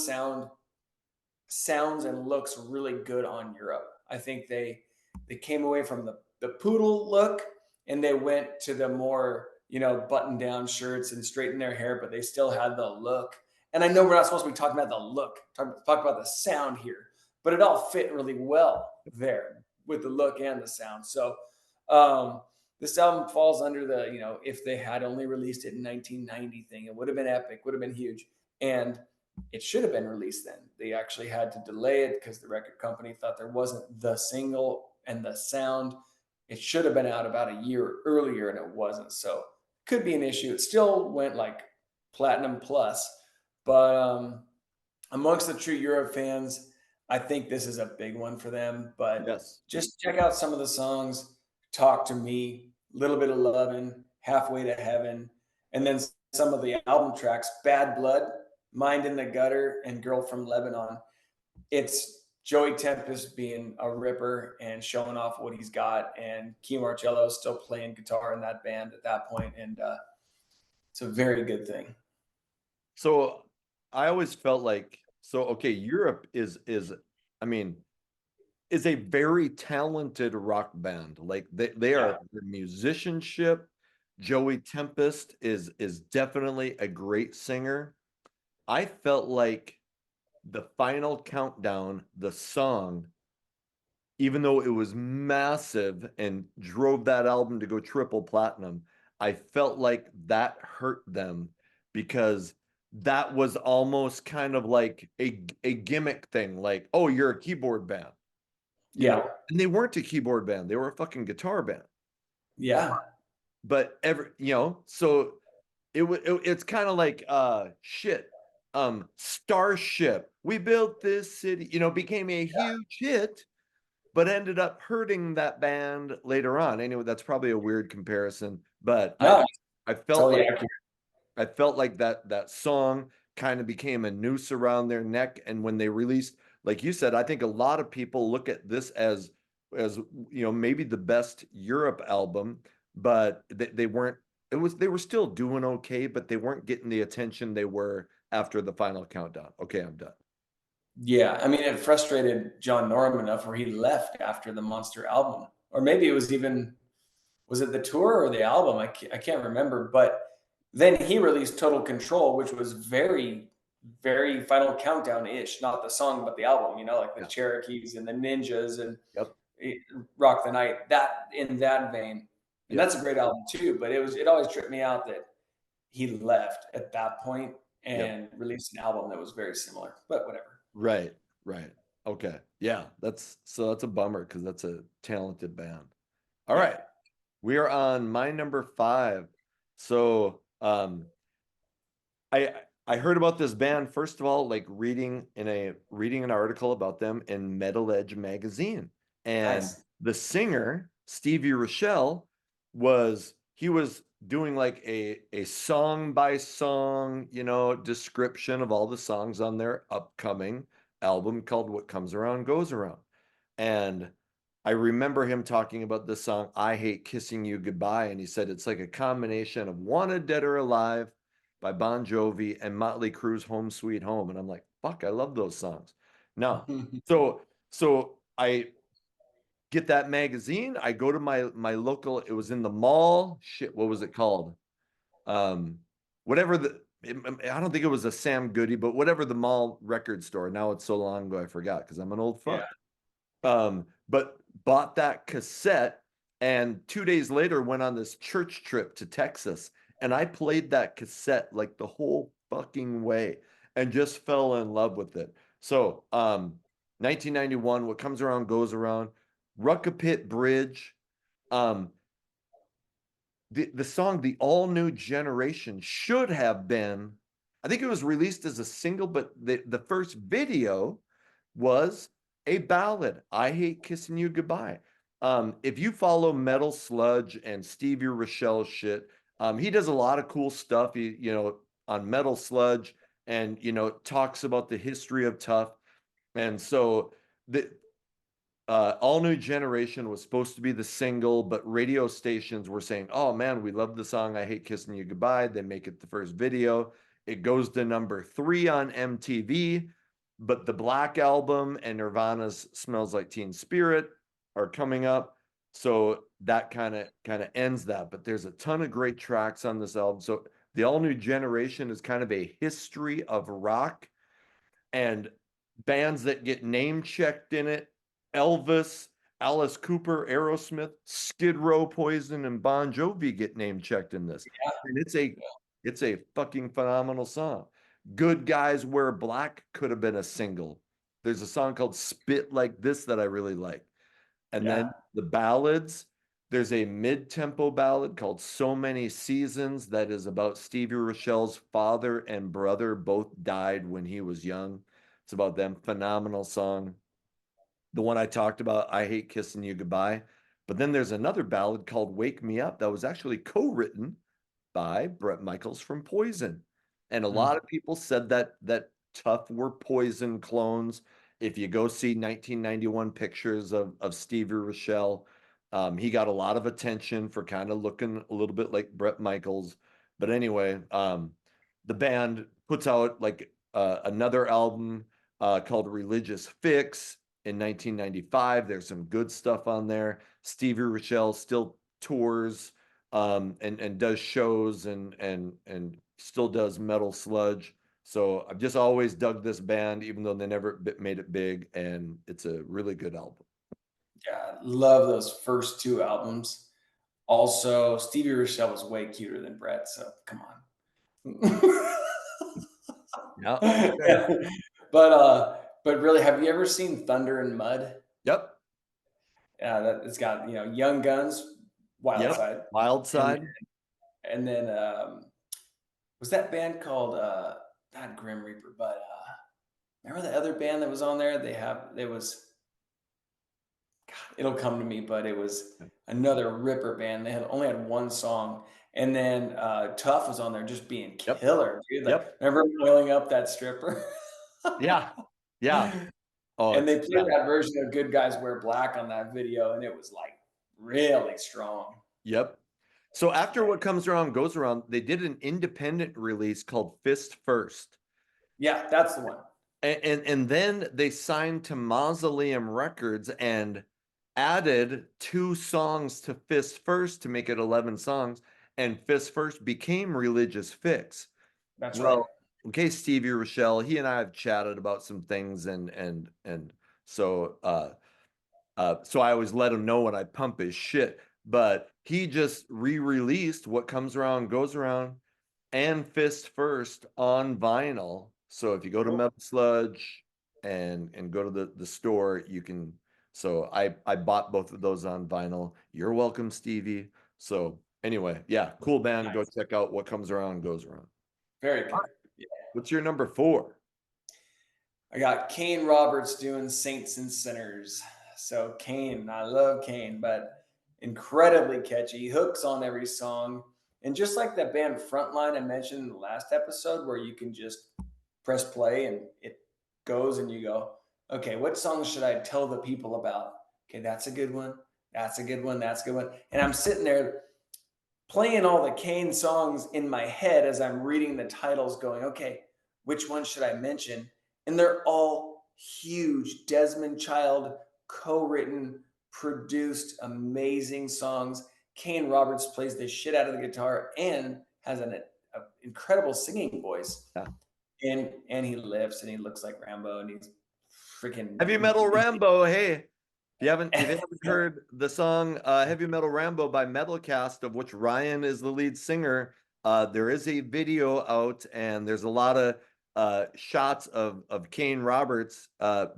sounds and looks really good on Europe. I think they came away from the poodle look and they went to the more, button down shirts and straighten their hair, but they still had the look. And I know we're not supposed to be talking about the look, talk about the sound here, but it all fit really well there with the look and the sound. So this album falls under the, if they had only released it in 1990 thing, it would have been epic, would have been huge. And it should have been released then. They actually had to delay it because the record company thought there wasn't the single and the sound. It should have been out about a year earlier and it wasn't. So could be an issue. It still went like platinum plus, but amongst the true Europe fans, I think this is a big one for them. But Yes. just check out some of the songs. Talk to Me, Little Bit of Lovin', Halfway to Heaven, and then some of the album tracks, Bad Blood, Mind in the Gutter, and Girl from Lebanon. It's Joey Tempest being a ripper and showing off what he's got, and Key Marcello is still playing guitar in that band at that point, and it's a very good thing. So I always felt like okay, Europe I mean, is a very talented rock band. Like they Yeah, are the musicianship. Joey Tempest is definitely a great singer. I felt like the final countdown, the song, even though it was massive and drove that album to go triple platinum, I felt like that hurt them because that was almost kind of like a gimmick thing, like, oh, you're a keyboard band, yeah, and they weren't a keyboard band, they were a fucking guitar band. yeah, But so it's kind of like shit. Starship, we built this city, became a huge hit, but ended up hurting that band later on. Anyway, that's probably a weird comparison, but no, I felt totally like accurate. that song kind of became a noose around their neck. And when they released, like you said, I think a lot of people look at this as maybe the best Europe album, but they weren't. They were still doing okay, but they weren't getting the attention they were after the final countdown. Okay, I'm done. Yeah, I mean, it frustrated John Norum enough where he left after the Monster album, or maybe it was even was it the tour or the album? I can't remember. But then he released Total Control, which was very, very Final Countdown ish, not the song, but the album. Like the Yeah. Cherokees and the Ninjas and Yep. Rock the Night. That in that vein, and Yep. that's a great album too. But it always tripped me out that he left at that point Yep. and released an album that was very similar. But whatever. Right. Right. Okay. Yeah. That's a bummer because that's a talented band. All Yeah. right. We are on my number 5. So I heard about this band first of all, like reading an article about them in Metal Edge magazine, and Nice. the singer Stevie Rochelle was doing like a song by song, description of all the songs on their upcoming album called What Comes Around Goes Around, and I remember him talking about the song I Hate Kissing You Goodbye, and he said it's like a combination of Wanted Dead or Alive by Bon Jovi and Motley Crue's Home Sweet Home. And I'm like, fuck, I love those songs. Now, so I get that magazine, I go to my local, it was in the mall. Shit, what was it called? Um, whatever I don't think it was a Sam Goody, but whatever the mall record store. Now it's so long ago I forgot because I'm an old Yeah. fuck. But bought that cassette and 2 days later went on this church trip to Texas. And I played that cassette like the whole fucking way and just fell in love with it. So, 1991, What Comes Around Goes Around, Ruckapit Bridge. Um, the song "The All New Generation" should have been, I think it was released as a single, but the first video was a ballad, "I Hate Kissing You Goodbye." If you follow Metal Sludge and Stevie Rochelle shit, he does a lot of cool stuff. He, on Metal Sludge, and talks about the history of Tough. And so the All New Generation was supposed to be the single, but radio stations were saying, "Oh man, we love the song I Hate Kissing You Goodbye." They make it the first video. It goes to number 3 on MTV, but the Black Album and Nirvana's Smells Like Teen Spirit are coming up. So that kind of ends that. But there's a ton of great tracks on this album. So the All New Generation is kind of a history of rock and bands that get name checked in it. Elvis, Alice Cooper, Aerosmith, Skid Row, Poison, and Bon Jovi get name checked in this. And it's a fucking phenomenal song. Good Guys Wear Black could have been a single. There's a song called Spit Like This that I really like. And Yeah. then the ballads, there's a mid-tempo ballad called So Many Seasons that is about Stevie Rochelle's father and brother both died when he was young. It's about them. Phenomenal song. The one I talked about, I Hate Kissing You Goodbye. But then there's another ballad called Wake Me Up that was actually co-written by Bret Michaels from Poison. And a lot Mm. of people said that Tough were Poison clones. If you go see 1991 pictures of Stevie Rochelle, he got a lot of attention for kind of looking a little bit like Bret Michaels. But anyway, the band puts out like another album called Religious Fix in 1995. There's some good stuff on there. Stevie Rochelle still tours and does shows and still does Metal Sludge. So I've just always dug this band, even though they never made it big, and it's a really good album. Yeah, love those first two albums. Also, Stevie Rochelle was way cuter than Brett, so come on. Yeah. Okay. Yeah. But really, have you ever seen Thunder and Mud? Yep. Yeah, that it's got, Young Guns, Wild Yep. Side, Wild and Side. and then was that band called not Grim Reaper, but remember the other band that was on there? It was it'll come to me, but it was another ripper band. They had only had one song. And then Tough was on there just being Yep. killer, dude. Like, Yep. remember oiling up that stripper? Yeah. Yeah. Oh, And they it's played yeah. that version of Good Guys Wear Black on that video, and it was like really strong. Yep. So after What Comes Around Goes Around, they did an independent release called Fist First. Yeah, that's the one. And then they signed to Mausoleum Records and added 2 songs to Fist First to make it 11 songs. And Fist First became Religious Fix. That's right. Well, okay, Stevie Rochelle, he and I have chatted about some things and so so I always let him know when I pump his shit. But he just re-released What Comes Around Goes Around and Fist First on vinyl. So if you go to Cool. Metal Sludge and go to the store, you can. So I bought both of those on vinyl. You're welcome, Stevie. So anyway, yeah, cool band. Go Nice. check out What Comes Around Goes Around. Very All good. right, what's your number 4? I got Kane Roberts doing Saints and Sinners. So Kane, I love Kane, but incredibly catchy, hooks on every song. And just like that band Frontline I mentioned in the last episode, where you can just press play and it goes and you go, okay, what song should I tell the people about? Okay, that's a good one. That's a good one. That's a good one. And I'm sitting there playing all the Kane songs in my head as I'm reading the titles, going, okay, which one should I mention? And they're all huge Desmond Child co-written, produced, amazing songs. Kane Roberts plays the shit out of the guitar and has an incredible singing voice. Yeah. And he lifts and he looks like Rambo and he's freaking Heavy Metal Rambo. Hey. if you haven't heard the song Heavy Metal Rambo by Metalcast, of which Ryan is the lead singer, there is a video out and there's a lot of shots of Kane Roberts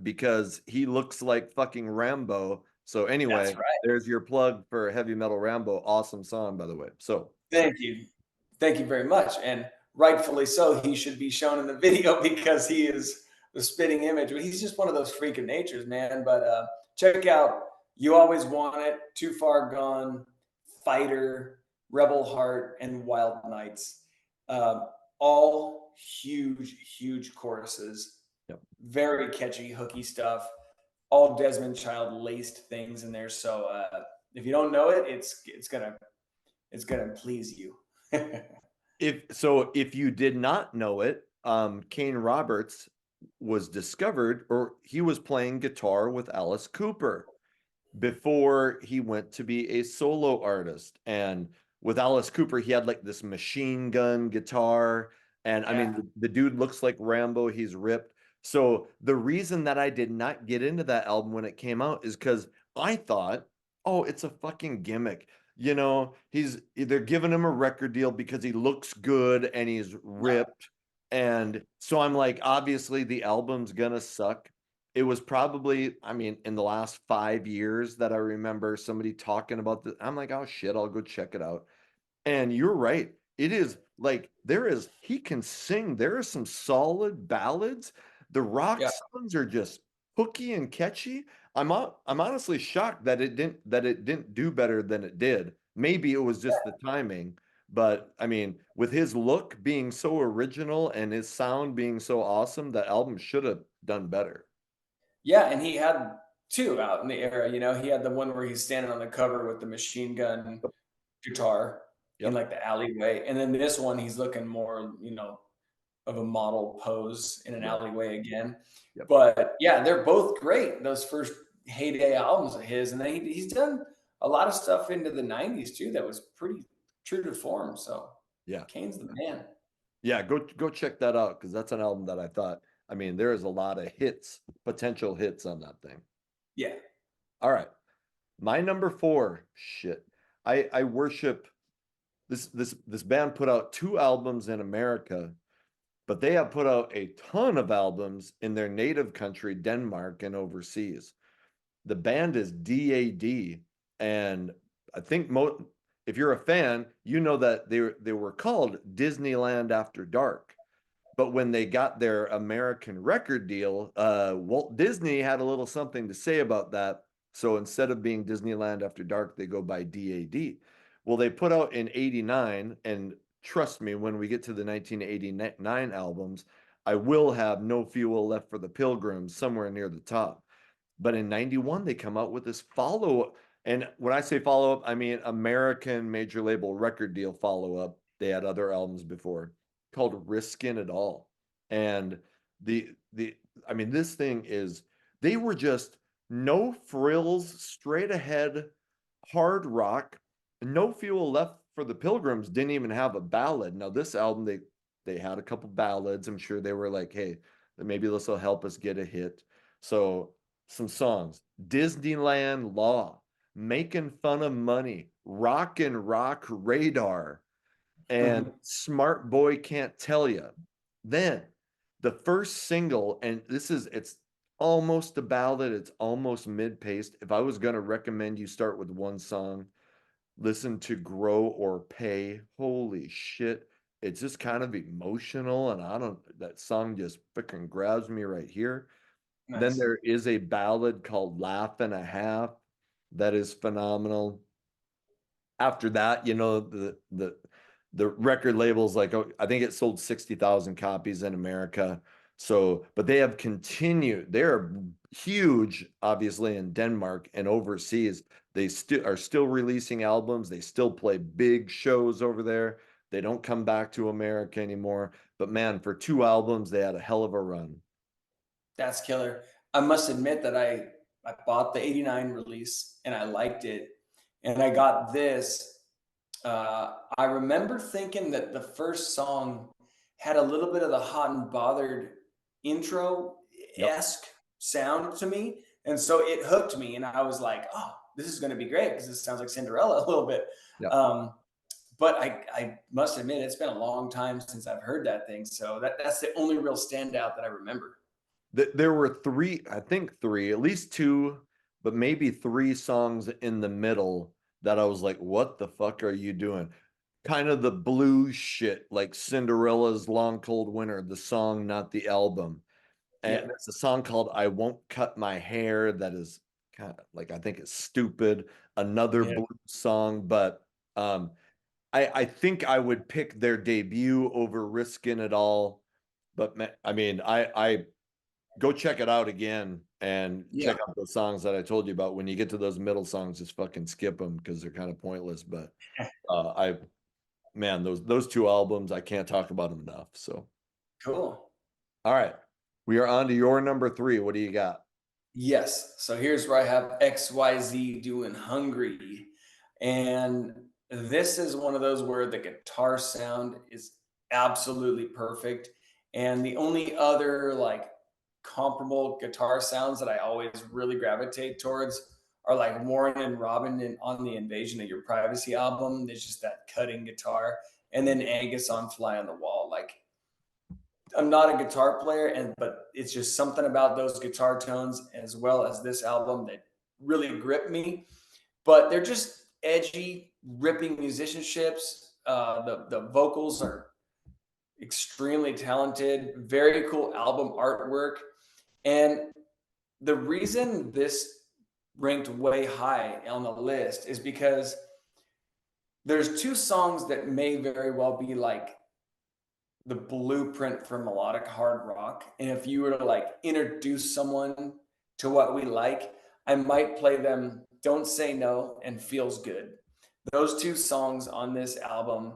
because he looks like fucking Rambo. So That's anyway, right. there's your plug for Heavy Metal Rambo. Awesome song, by the way. So Thank you. Thank you very much. And rightfully so, he should be shown in the video because he is the spitting image. But he's just one of those freak of natures, man. But check out You Always Want It, Too Far Gone, Fighter, Rebel Heart, and Wild Nights. Uh, all huge, huge choruses. yep. Very catchy, hooky stuff. All Desmond Child laced things in there. So if you don't know it, it's gonna please you. If you did not know it, Kane Roberts was discovered, or he was playing guitar with Alice Cooper before he went to be a solo artist. And with Alice Cooper, he had like this machine gun guitar. And I Yeah, mean, the dude looks like Rambo. He's ripped. So the reason that I did not get into that album when it came out is because I thought, oh, it's a fucking gimmick. They're giving him a record deal because he looks good and he's no, ripped. And so I'm like, obviously the album's gonna suck. It was probably, I mean, in the last 5 years that I remember somebody talking about this. I'm like, oh shit, I'll go check it out. And you're right. It is like he can sing. There are some solid ballads. The rock yeah, songs are just hooky and catchy. I'm honestly shocked that it didn't do better than it did. Maybe it was just the timing, but I mean, with his look being so original and his sound being so awesome, the album should have done better. yeah. And he had two out in the era. He had the one where he's standing on the cover with the machine gun guitar in Yep. like the alleyway, and then this one he's looking more, of a model pose in an Right. alleyway again. Yep. But yeah, they're both great. Those first heyday albums of his, and then he's done a lot of stuff into the '90s too that was pretty true to form. So Yeah. Kane's the man. Yeah, go check that out because that's an album that I thought. I mean, there is a lot of hits, potential hits on that thing. Yeah. All right, my number four. Shit, I worship this band. Put out two albums in America, but they have put out a ton of albums in their native country, Denmark, and overseas. The band is DAD, and I think if you're a fan, you know that they were called Disneyland After Dark. But when they got their American record deal, Walt Disney had a little something to say about that. So instead of being Disneyland After Dark, they go by DAD. Well, they put out in '89, and trust me, when we get to the 1989 albums, I will have No Fuel Left for the Pilgrims somewhere near the top. But in '91, they come out with this follow up. And when I say follow up, I mean American major label record deal follow up. They had other albums before called Riskin' It All. And the I mean, this thing is they were just no frills, straight ahead, hard rock. No Fuel Left for the Pilgrims didn't even have a ballad. Now, this album, they had a couple ballads. I'm sure they were like, hey, maybe this will help us get a hit. So some songs. Disneyland Law, Making Fun of Money, Rockin' Rock Radar, and Smart Boy Can't Tell You. Then the first single, and it's almost a ballad, it's almost mid-paced. If I was going to recommend you start with one song, listen to Grow or Pay. Holy shit. It's just kind of emotional, and that song just freaking grabs me right here. Then Nice. there is a ballad called Laugh and a Half that is phenomenal. After that, the record labels like, oh, I think it sold 60,000 copies in America. So, but they have continued. They're huge, obviously, in Denmark and overseas. They still are still releasing albums. They still play big shows over there. They don't come back to America anymore. But man, for two albums, they had a hell of a run. That's killer. I must admit that I bought the '89 release and I liked it, and I got this. I remember thinking that the first song had a little bit of the Hot and Bothered intro Yep. esque sound to me, And so it hooked me, and I was like, oh, this is going to be great because this sounds like Cinderella a little bit. Yeah. Um, but I must admit, it's been a long time since I've heard that thing. So that's the only real standout that I remember. There were three, I think three, at least two, but maybe three songs in the middle that I was like, what the fuck are you doing? Kind of the blues shit, like Cinderella's Long Cold Winter, the song, not the album. And Yeah. there's a song called I Won't Cut My Hair that is kind of like, I think it's stupid. Another Yeah. blues song, but um, I think I would pick their debut over Riskin' It All. But I mean, I go check it out again and Yeah. check out those songs that I told you about. When you get to those middle songs, just fucking skip them because they're kind of pointless. But I man, those two albums, I can't talk about them enough. So Cool. all right. We are on to your number three. What do you got? Yes. So here's where I have XYZ doing Hungry. And this is one of those where the guitar sound is absolutely perfect. And the only other like comparable guitar sounds that I always really gravitate towards are like Warren and Robin on the Invasion of Your Privacy album. There's just that cutting guitar. And then Angus on Fly on the Wall. Like I'm not a guitar player, but it's just something about those guitar tones as well as this album that really grip me. But they're just edgy, ripping musicianships. The vocals are extremely talented, very cool album artwork, and the reason this ranked way high on the list is because there's two songs that may very well be like the blueprint for melodic hard rock. And if you were to like introduce someone to what we like, I might play them Don't Say No and Feels Good. Those two songs on this album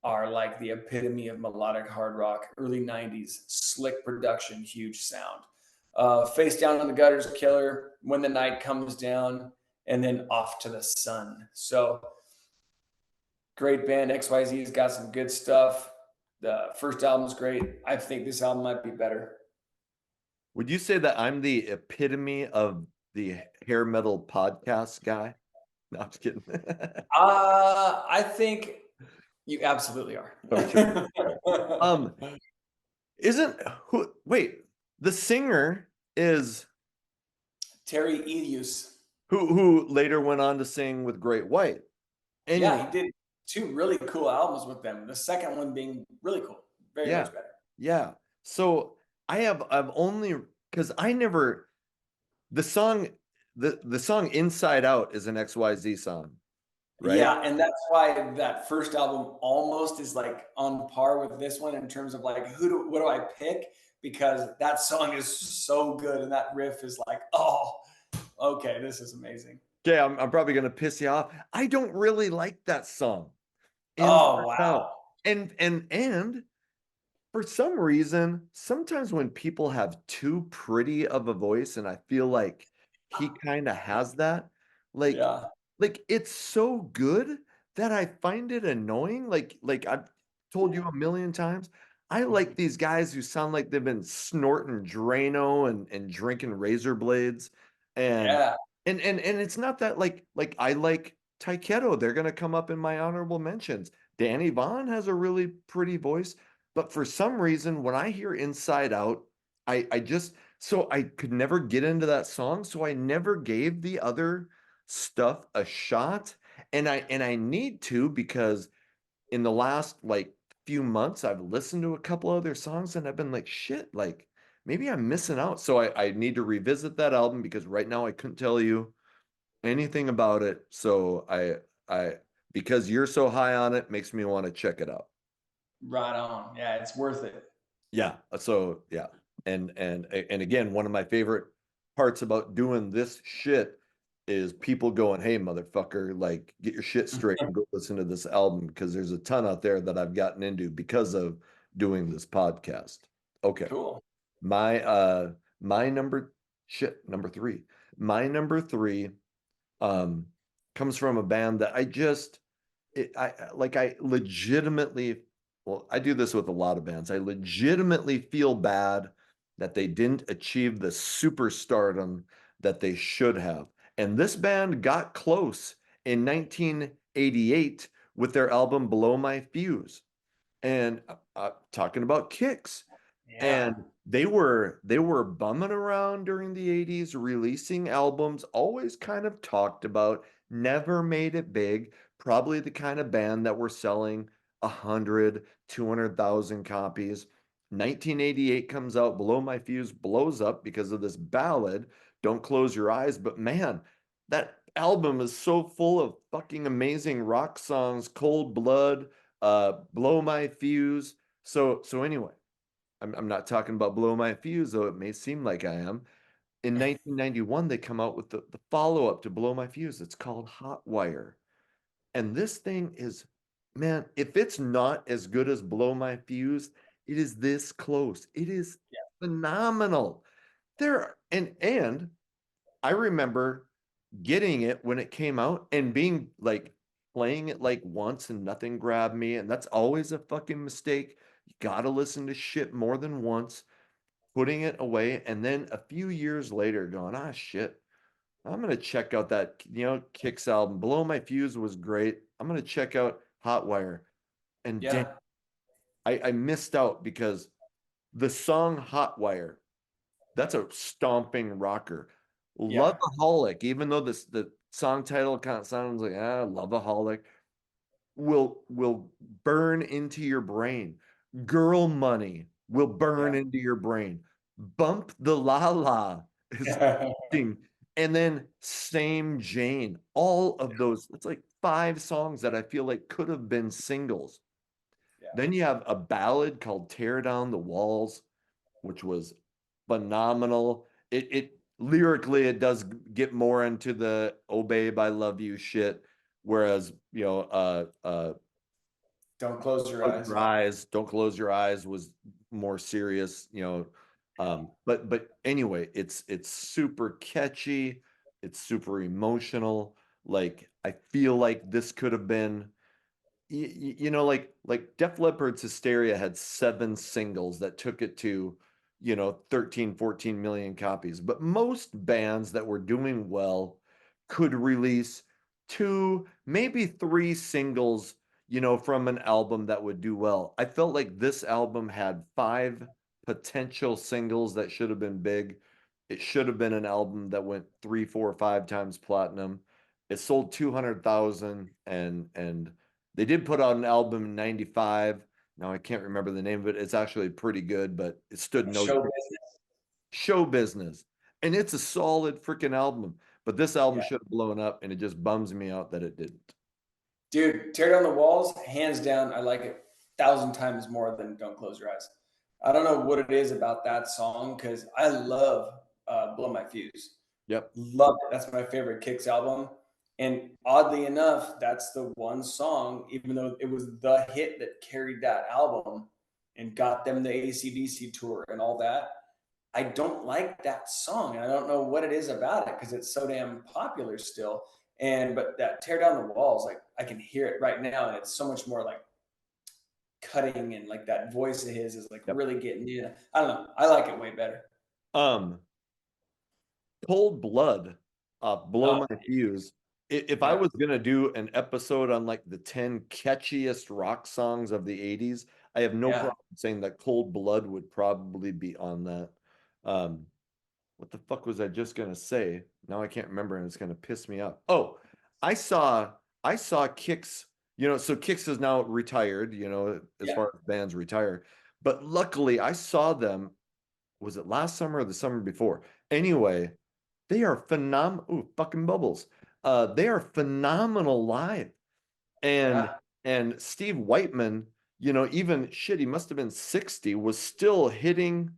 are like the epitome of melodic hard rock, early 90s, slick production, huge sound. Face Down in the Gutters, killer, When the Night Comes Down, and then Off to the Sun. So great band. XYZ's got some good stuff. The first album's great. I think this album might be better. Would you say that I'm the epitome of the hair metal podcast guy? No, I'm just kidding. I think you absolutely are. Okay. Um, isn't who wait, the singer is Terry Elius. who later went on to sing with Great White. Yeah, And he did two really cool albums with them. The second one being really cool, very yeah, much better. yeah. So I've only because I never the song the song Inside Out is an XYZ song, right? Yeah, and that's why that first album almost is like on par with this one in terms of like what do I pick? Because that song is so good and that riff is like, oh, okay, this is amazing. Okay, I'm probably gonna piss you off. I don't really like that song. Inside Oh Out. wow. And for some reason, sometimes when people have too pretty of a voice, and I feel like he kind of has that, like, Yeah. like it's so good that I find it annoying. Like I've told you a million times, I like these guys who sound like they've been snorting Drano and drinking razor blades, and Yeah. and it's not that like I like Taiketo. They're gonna come up in my honorable mentions. Danny Vaughn has a really pretty voice. But for some reason, when I hear Inside Out, I just so I could never get into that song. So I never gave the other stuff a shot. And I need to because in the last like few months, I've listened to a couple other songs and I've been like, shit, like maybe I'm missing out. So I need to revisit that album because right now I couldn't tell you anything about it. So I because you're so high on it, makes me want to check it out. Right on. Yeah, it's worth it. Yeah. So yeah. And again, one of my favorite parts about doing this shit is people going, "Hey, motherfucker, like get your shit straight and go listen to this album because there's a ton out there that I've gotten into because of doing this podcast." Okay. Cool. My number three. My number three um comes from a band that I legitimately, well, I do this with a lot of bands. I legitimately feel bad that they didn't achieve the superstardom that they should have. And this band got close in 1988 with their album Blow My Fuse. And talking about Kicks, Yeah. and they were bumming around during the 80s, releasing albums, always kind of talked about, never made it big. Probably the kind of band that were selling 100, 200,000 copies. 1988 comes out, Below My Fuse blows up because of this ballad, Don't Close Your Eyes. But man, that album is so full of fucking amazing rock songs, Cold Blood, Blow My Fuse. So anyway, I'm not talking about Blow My Fuse, though it may seem like I am. In 1991, they come out with the follow-up to Blow My Fuse. It's called Hot Wire. And this thing is, man, if it's not as good as Blow My Fuse, it is this close. It is phenomenal. And I remember getting it when it came out and being like playing it like once and nothing grabbed me. And that's always a fucking mistake. You gotta listen to shit more than once, putting it away, and then a few years later going, ah shit, I'm gonna check out that Kicks album. Below My Fuse was great. I'm gonna check out Hotwire. And damn, Yeah. I missed out because the song Hotwire, that's a stomping rocker. Yeah. Loveaholic, even though the song title kind of sounds like Loveaholic, will burn into your brain. Girl Money will burn Yeah. into your brain. Bump the La La is Yeah. thing. And then Same Jane. All of those, it's like five songs that I feel like could have been singles. Yeah. Then you have a ballad called Tear Down the Walls, which was phenomenal. It lyrically it does get more into the "Oh Babe, I Love You" shit, whereas Don't close your Close eyes. Your Eyes, Don't Close Your Eyes was more serious. But anyway, it's super catchy, it's super emotional. Like I feel like this could have been like Def Leppard's Hysteria had seven singles that took it to 13, 14 million copies, but most bands that were doing well could release two, maybe three singles from an album that would do well. I felt like this album had five potential singles that should have been big. It should have been an album that went three, four, five times platinum. It sold 200,000, and they did put out an album in 95. Now I can't remember the name of it. It's actually pretty good, but it stood no Show business. show business. And it's a solid freaking album. But this album Yeah. should have blown up, and it just bums me out that it didn't. Dude, Tear Down the Walls, hands down, I like it 1,000 times more than Don't Close Your Eyes. I don't know what it is about that song because I love Blow My Fuse. Yep. Love it. That's my favorite Kicks album. And oddly enough, that's the one song, even though it was the hit that carried that album and got them the AC/DC tour and all that. I don't like that song. I don't know what it is about it because it's so damn popular still. And but that Tear Down the Walls, like I can hear it right now, and it's so much more like cutting, and like that voice of his is like Yep. really getting in. I don't know. I like it way better. Um, Cold Blood, Blow Oh, My Fuse. If I yeah, was gonna do an episode on like the 10 catchiest rock songs of the 80s, I have no yeah, problem saying that Cold Blood would probably be on that. Um, what the fuck was I just gonna say? Now I can't remember, and it's gonna piss me off. Oh, I saw I saw Kix. So Kix is now retired. As yeah, far as bands retire, but luckily I saw them. Was it last summer or the summer before? Anyway, they are phenomenal. Ooh, fucking bubbles. They are phenomenal live, and yeah. and Steve Whiteman. Even shit, he must have been 60, was still hitting.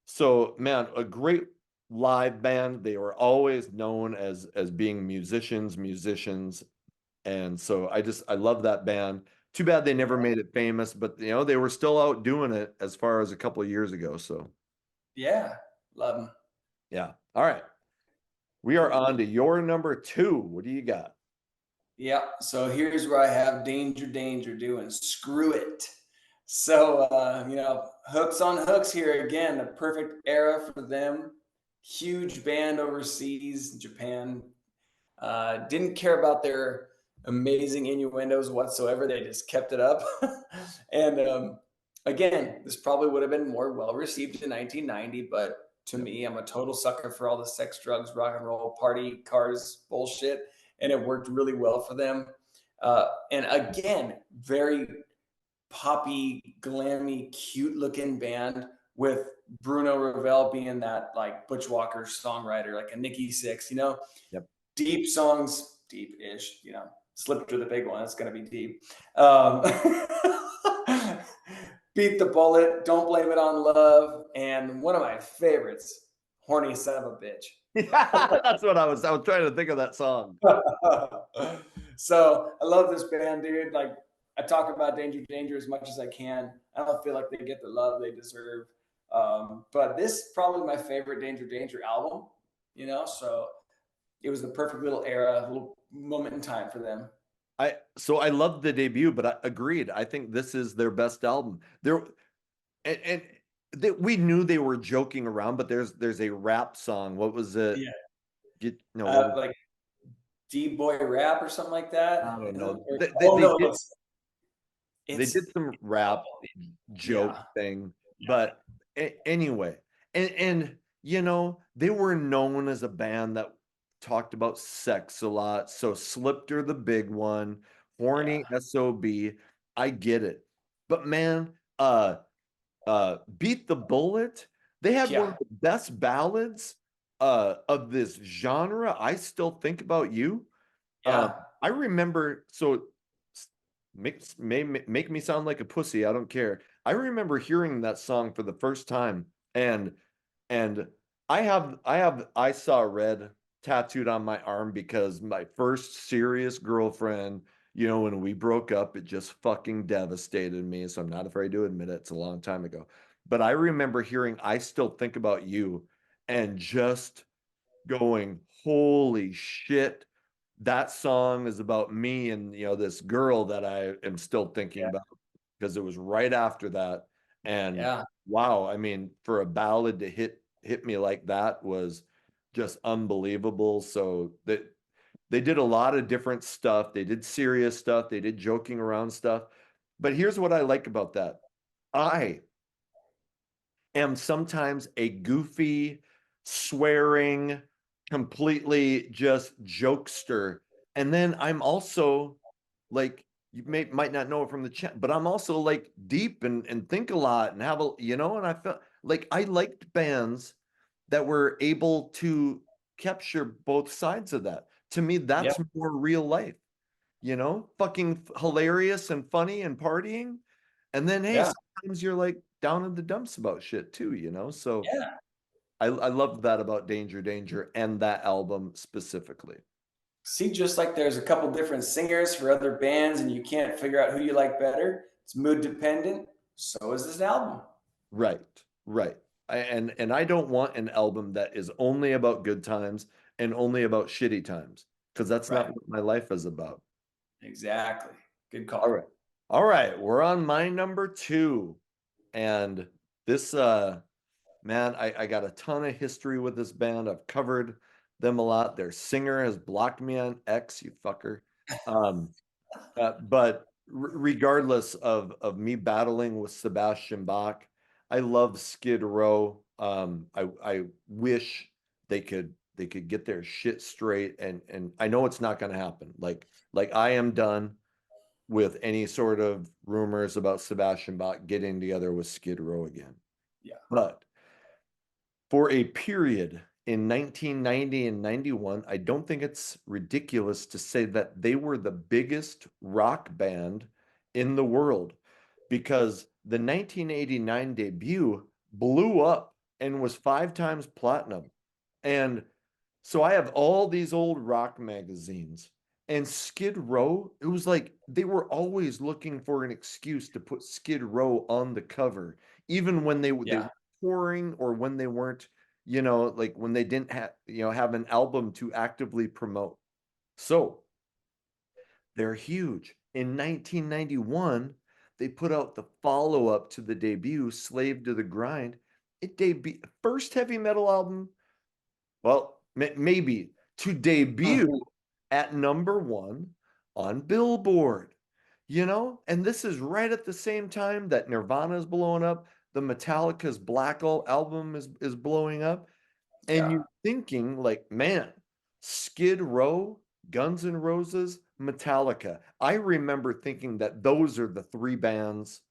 So, man, a great live band. They were always known as being musicians. And so I love that band. Too bad they never made it famous, but they were still out doing it as far as a couple of years ago. So, Yeah, love them. yeah. All right. We are on to your number two. What do you got? Yeah. So here's where I have Danger Danger doing Screw It. So hooks on hooks here again, the perfect era for them. huge band overseas, Japan. Didn't care about their amazing innuendos whatsoever. They just kept it up. And again, this probably would have been more well received in 1990, but to Yep. me, I'm a total sucker for all the sex, drugs, rock and roll, party, cars, bullshit. And it worked really well for them. And again, very poppy, glammy, cute looking band with Bruno Ravel being that like Butch Walker songwriter, like a Nikki Six, Yep. deep songs, deep-ish, Slip to the big one. It's going to be deep. Beat the Bullet, Don't Blame It on Love, and one of my favorites, Horny Son of a Bitch. Yeah, that's what I was trying to think of that song. So I love this band, dude. Like I talk about Danger Danger as much as I can. I don't feel like they get the love they deserve. But this is probably my favorite Danger Danger album, so it was the perfect little era, little moment in time for them. I loved the debut, but I agreed. I think this is their best album. And we knew they were joking around, but there's a rap song. What was it? Yeah. Get no, what was Like D Boy Rap or something like that. I don't know. Oh no, They it's did some rap joke yeah, thing, yeah, but anyway, and they were known as a band that talked about sex a lot. So Slipped are the big one, yeah, horny sob. I get it, but man, Beat the Bullet. They had one yeah, of the best ballads of this genre. I Still Think About You. Um, yeah, I remember, so make me sound like a pussy. I don't care. I remember hearing that song for the first time, and I Saw Red tattooed on my arm because my first serious girlfriend, when we broke up, it just fucking devastated me. So I'm not afraid to admit it. It's a long time ago. But I remember hearing I Still Think About You and just going, holy shit, that song is about me and this girl that I am still thinking yeah, about because it was right after that. And yeah, wow, I mean, for a ballad to hit me like that was just unbelievable. So that they did a lot of different stuff. They did serious stuff, they did joking around stuff. But here's what I like about that. I am sometimes a goofy, swearing, completely just jokester. And then I'm also like, might not know it from the chat, but I'm also like deep and think a lot and and I felt like I liked bands that were able to capture both sides of that. To me, yeah, that's more real life, fucking hilarious and funny and partying. And then, hey, yeah, sometimes you're like down in the dumps about shit too, So yeah. I loved that about Danger Danger and that album specifically. See, just like there's a couple different singers for other bands, and you can't figure out who you like better. It's mood dependent. So is this album. Right, right. And I don't want an album that is only about good times and only about shitty times because that's not Right. what my life is about. Exactly. Good All right. call. All right, we're on my number two. And this man, I got a ton of history with this band. I've covered them a lot. Their singer has blocked me on X, you fucker. Um, but regardless of me battling with Sebastian Bach, I love Skid Row. I wish they could get their shit straight, and I know it's not going to happen. Like I am done with any sort of rumors about Sebastian Bach getting together with Skid Row again. Yeah. But for a period in 1990 and 91, I don't think it's ridiculous to say that they were the biggest rock band in the world because the 1989 debut blew up and was 5 times platinum. And so I have all these old rock magazines and Skid Row, it was like they were always looking for an excuse to put Skid Row on the cover, even when they Yeah. were touring or when they weren't, like when they didn't have an album to actively promote. So they're huge. In 1991, they put out the follow-up to the debut, Slave to the Grind. It debuted first heavy metal album well, maybe to debut Mhm. at number one on Billboard, and this is right at the same time that Nirvana is blowing up, the Metallica's album is blowing up, and Yeah, you're thinking like, man, Skid Row, Guns N' Roses, Metallica. I remember thinking that those are the three bands,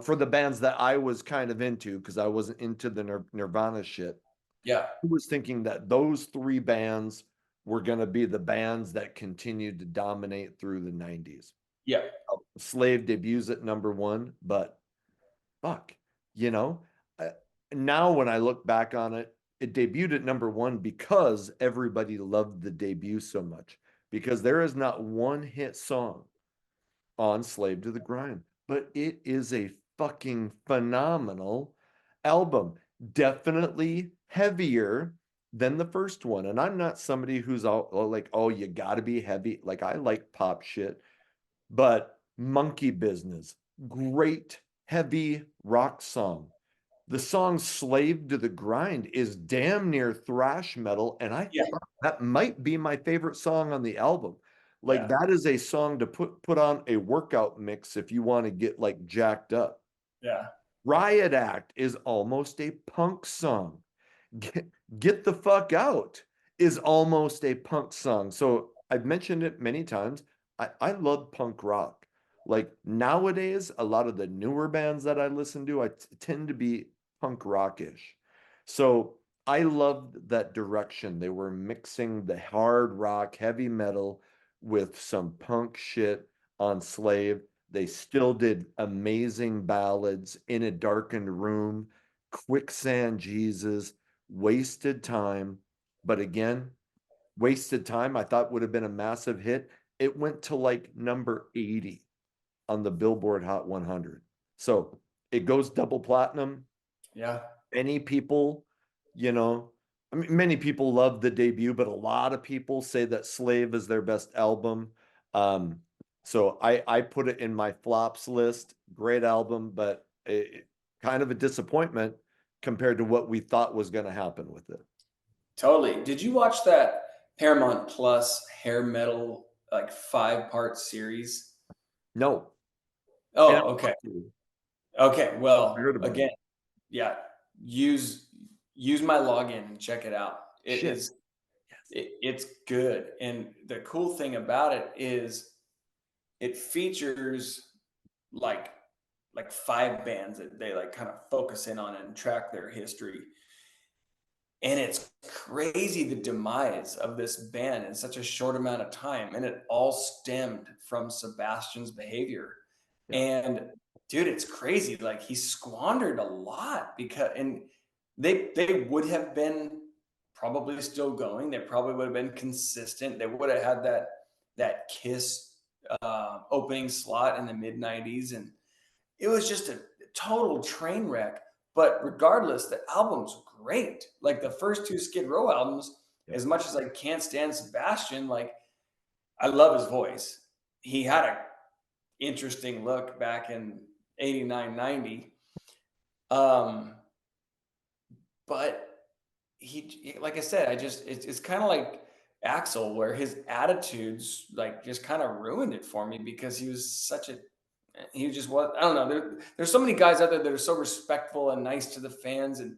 for the bands that I was kind of into because I wasn't into the Nirvana shit. yeah, I was thinking that those three bands were going to be the bands that continued to dominate through the 90s. yeah, Slave debuts at number one, but fuck, you know, Uh, now when I look back on it, it debuted at number one because everybody loved the debut so much. Because there is not one hit song on Slave to the Grind, but it is a fucking phenomenal album. Definitely heavier than the first one. And I'm not somebody who's all like, oh, you gotta be heavy. Like, I like pop shit, but Monkey Business, great heavy rock song. The song Slave to the Grind is damn near thrash metal, and yeah, that might be my favorite song on the album. Like, yeah, that is a song to put on a workout mix if you want to get like jacked up. yeah, Riot Act is almost a punk song. Get, Get the Fuck Out is almost a punk song. So I've mentioned it many times. I love punk rock. Like nowadays, a lot of the newer bands that I listen to, tend to be punk rockish. So I loved that direction. They were mixing the hard rock, heavy metal with some punk shit on Slave. They still did amazing ballads, In a Darkened Room, Quicksand Jesus, Wasted Time. But again, Wasted Time, I thought would have been a massive hit. It went to like number 80 on the Billboard Hot 100. So it goes double platinum. yeah. Many people, you know, I mean, many people love the debut, but a lot of people say that Slave is their best album. Um, so I put it in my flops list. Great album, but kind of a disappointment compared to what we thought was going to happen with it. Totally. Did you watch that Paramount Plus hair metal like 5-part series? No, and I Oh, okay. want to. Okay. I heard Well, about again, it. yeah. Use use my login and check it out. It Shit. is Yes. it's good. And the cool thing about it is it features like like 5 bands that they like kind of focus in on and track their history. And it's crazy the demise of this band in such a short amount of time. And it all stemmed from Sebastian's behavior. Yeah. And dude, it's crazy. Like he squandered a lot because and they would have been probably still going. They probably would have been consistent. They would have had that Kiss opening slot in the mid '90s, and it was just a total train wreck. But regardless, the album's great. Like the first 2 Skid Row albums, Yep. as much as I can't stand Sebastian, like I love his voice. He had a interesting look back in 89, 90. Um, but like I said, it's kind of like Axel, where his attitudes like just kind of ruined it for me because he was such a he just was. I don't know. There's so many guys out there that are so respectful and nice to the fans, and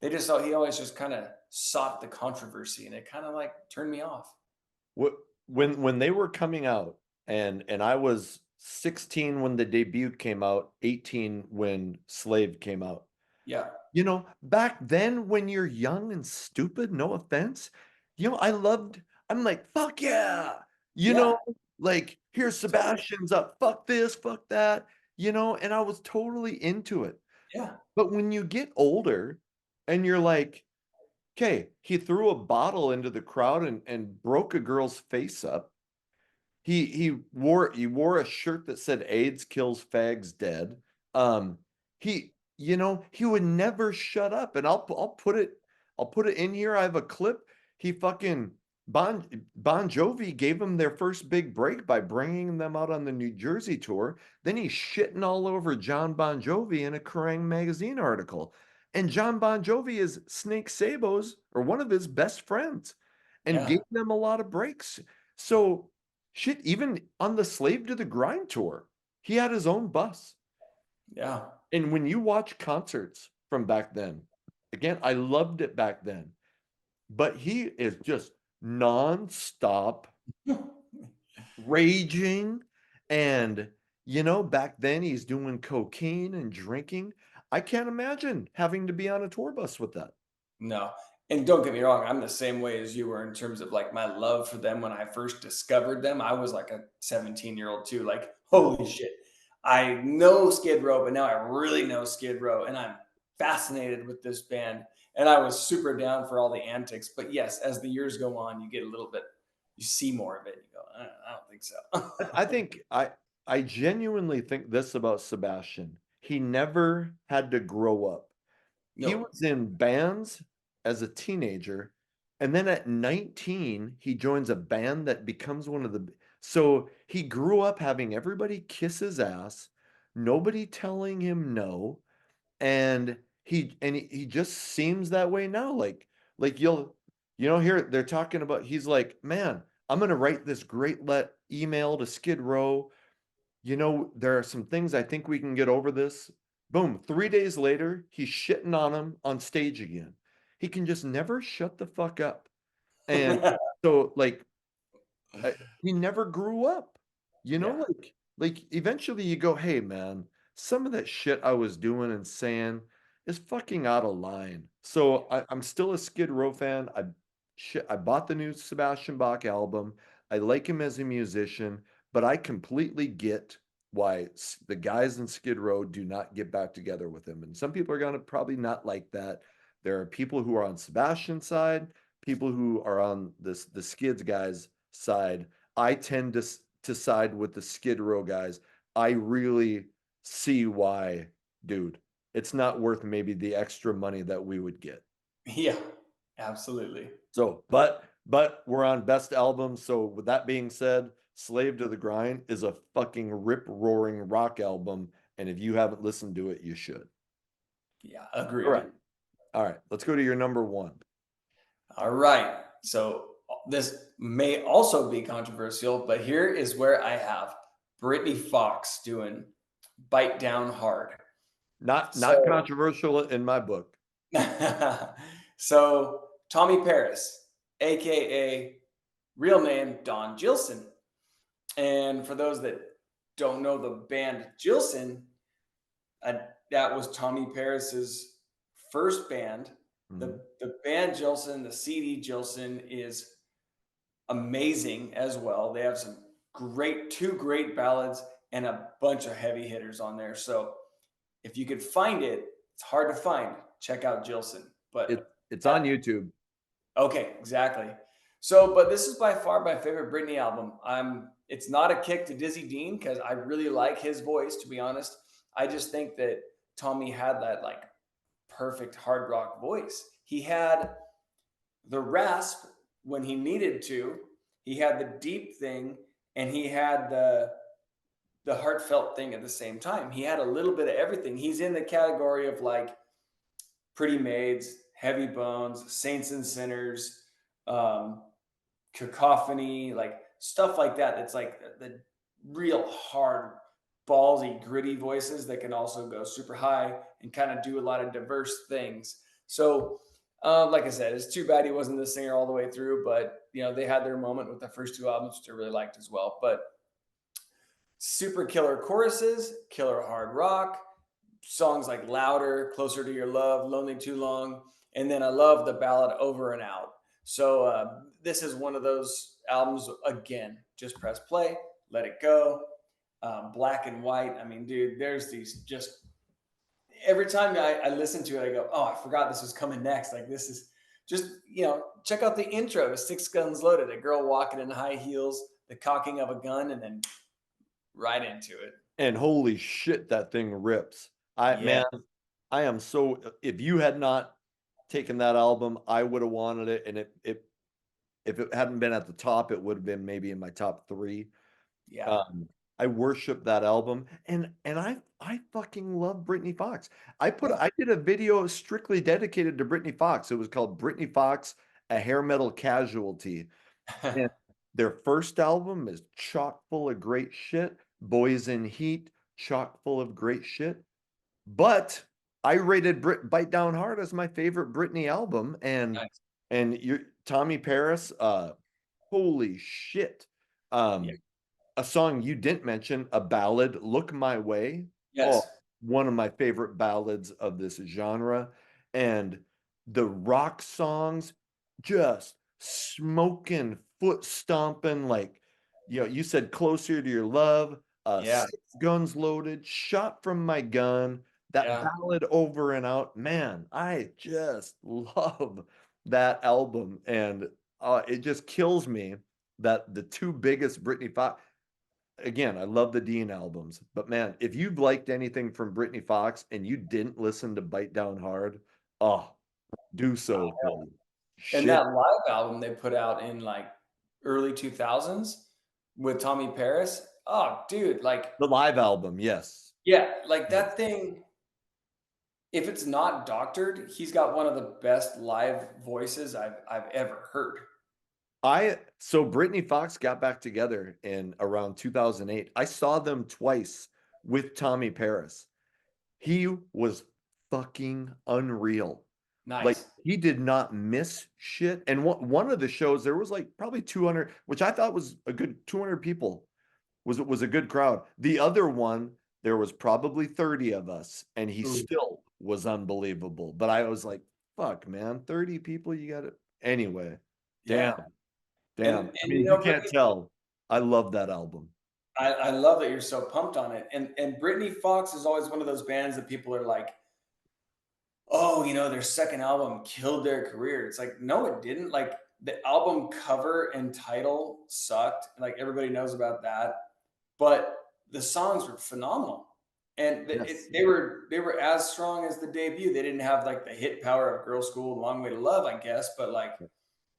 they just he always just kind of sought the controversy, and it kind of like turned me off. What when they were coming out, and I was 16 when the debut came out, 18 when Slave came out. Yeah, Back then when you're young and stupid, no offense, I'm like, fuck yeah. You know, yeah, like here's totally. Sebastian's up, fuck this, fuck that, and I was totally into it. Yeah, But when you get older and you're like, okay, he threw a bottle into the crowd and broke a girl's face up. He wore a shirt that said AIDS kills fags dead. He would never shut up, and I'll put it in here. I have a clip. He fucking Bon Jovi gave him their first big break by bringing them out on the New Jersey tour. Then he's shitting all over John Bon Jovi in a Kerrang magazine article. And John Bon Jovi is Snake Sabo's or one of his best friends and Yeah. gave them a lot of breaks. So shit, even on the Slave to the Grind tour, he had his own bus. Yeah. And when you watch concerts from back then, again, I loved it back then, but he is just nonstop raging. And, back then he's doing cocaine and drinking. I can't imagine having to be on a tour bus with that. No. And don't get me wrong, I'm the same way as you were in terms of like my love for them when I first discovered them. I was like a 17-year-old too. Like, holy shit. I know Skid Row, but now I really know Skid Row. And I'm fascinated with this band. And I was super down for all the antics. But yes, as the years go on, you get a little bit, you see more of it. You go, I don't think I so. think I genuinely think this about Sebastian. He never had to grow up. He No. was in bands as a teenager, and then at 19, he joins a band that becomes one of the. So he grew up having everybody kiss his ass, nobody telling him no, and he just seems that way now. Like here they're talking about. He's like, man, I'm gonna write this great let email to Skid Row. There are some things I think we can get over this. Boom. 3 days later, he's shitting on him on stage again. He can just never shut the fuck up. And so, like, he never grew up. Yeah. Like eventually you go, hey man, some of that shit I was doing and saying is fucking out of line. So I'm still a Skid Row fan. I bought the new Sebastian Bach album. I like him as a musician, but I completely get why the guys in Skid Row do not get back together with him. And some people are gonna probably not like that. There are people who are on Sebastian's side, people who are on the Skids guys' side. I tend to side with the Skid Row guys. I really see why, dude. It's not worth maybe the extra money that we would get. Yeah. Absolutely. So, but we're on best album. So with that being said, Slave to the Grind is a fucking rip roaring rock album. And if you haven't listened to it, you should. Yeah. All Agreed. right. All right. Let's go to your number one. All right. So this may also be controversial, but here is where I have Brittany Fox doing Bite Down Hard. Not So controversial in my book. so Tommy Paris, aka real name Don Gilson. And for those that don't know the band Gilson, that was Tommy Paris's first band. Mhm. The band Gilson, the CD Gilson is amazing as well. They have two great ballads and a bunch of heavy hitters on there. So if you could find it, it's hard to find. Check out Gilson. It But it's on that YouTube. okay, exactly. So, but this is by far my favorite Britney album. It's not a kick to Dizzy Dean because I really like his voice, to be honest. I just think that Tommy had that like perfect hard rock voice. He had the rasp when he needed to. He had the deep thing, and he had the heartfelt thing at the same time. He had a little bit of everything. He's in the category of like Pretty Maids, Heavy Bones, Saints and Sinners, um, Cacophony, like stuff like that. That's like the real hard, ballsy, gritty voices that can also go super high and kind of do a lot of diverse things. So, like I said, it's too bad he wasn't the singer all the way through, but they had their moment with the first two albums, which I really liked as well. But super killer choruses, killer hard rock, songs like Louder, Closer to Your Love, Lonely Too Long, and then I love the ballad Over and Out. So this is one of those albums, again, just press play, let it go. Black and White. I mean, dude, there's these just every time I listen to it, I go, oh, I forgot this was coming next. Like, this is just, check out the intro to Six Guns Loaded, a girl walking in high heels, the cocking of a gun, and then right into it. And holy shit, that thing rips. Yeah. Man, I am so. If you had not taken that album, I would have wanted it, and if it hadn't been at the top, it would have been maybe in my top three. Yeah. Um, I worship that album, and I fucking love Britney Fox. Yeah. I did a video strictly dedicated to Britney Fox. It was called Britney Fox, a hair metal casualty. And their first album is chock full of great shit. Boys in Heat, chock full of great shit. But I rated Bite Down Hard as my favorite Britney album, Nice. and you Tommy Paris, holy shit. Yeah. Um, a song you didn't mention, a ballad, Look My Way. Oh, Yes. one of my favorite ballads of this genre. And the rock songs, just smoking, foot stomping, like, you said Closer to Your Love, Yeah. Six Guns Loaded, Shot from My Gun, that Yeah. ballad Over and Out. Man, I just love that album. And it just kills me that the two biggest Britney Fox, again, I love the Dean albums, but man, if you've liked anything from Britney Fox and you didn't listen to Bite Down Hard, oh, do so, Philly. And Shit. that live album they put out in like early 2000s with Tommy Paris. Oh, dude, like, The live album, yes. yeah, like Yes. that thing, if it's not doctored, he's got one of the best live voices I've ever heard. So Britney Fox got back together in around 2008. I saw them twice with Tommy Paris. He was fucking unreal. Like Nice. he did not miss shit. And one of the shows there was like probably 200, which I thought was a good 200 people. Was a good crowd. The other one there was probably 30 of us and he Ooh, still was unbelievable. But I was like, fuck, man, 30 people you got it. Anyway, damn, yeah. damn. I And mean, you can't tell. I love that album. I love that you're so pumped on it. And Britney Fox is always one of those bands that people are like, oh, their second album killed their career. It's like, no, it didn't. Like the album cover and title sucked. Like everybody knows about that. But the songs were phenomenal. And Yes. they were as strong as the debut. They didn't have like the hit power of Girl School and Long Way to Love, I guess. But like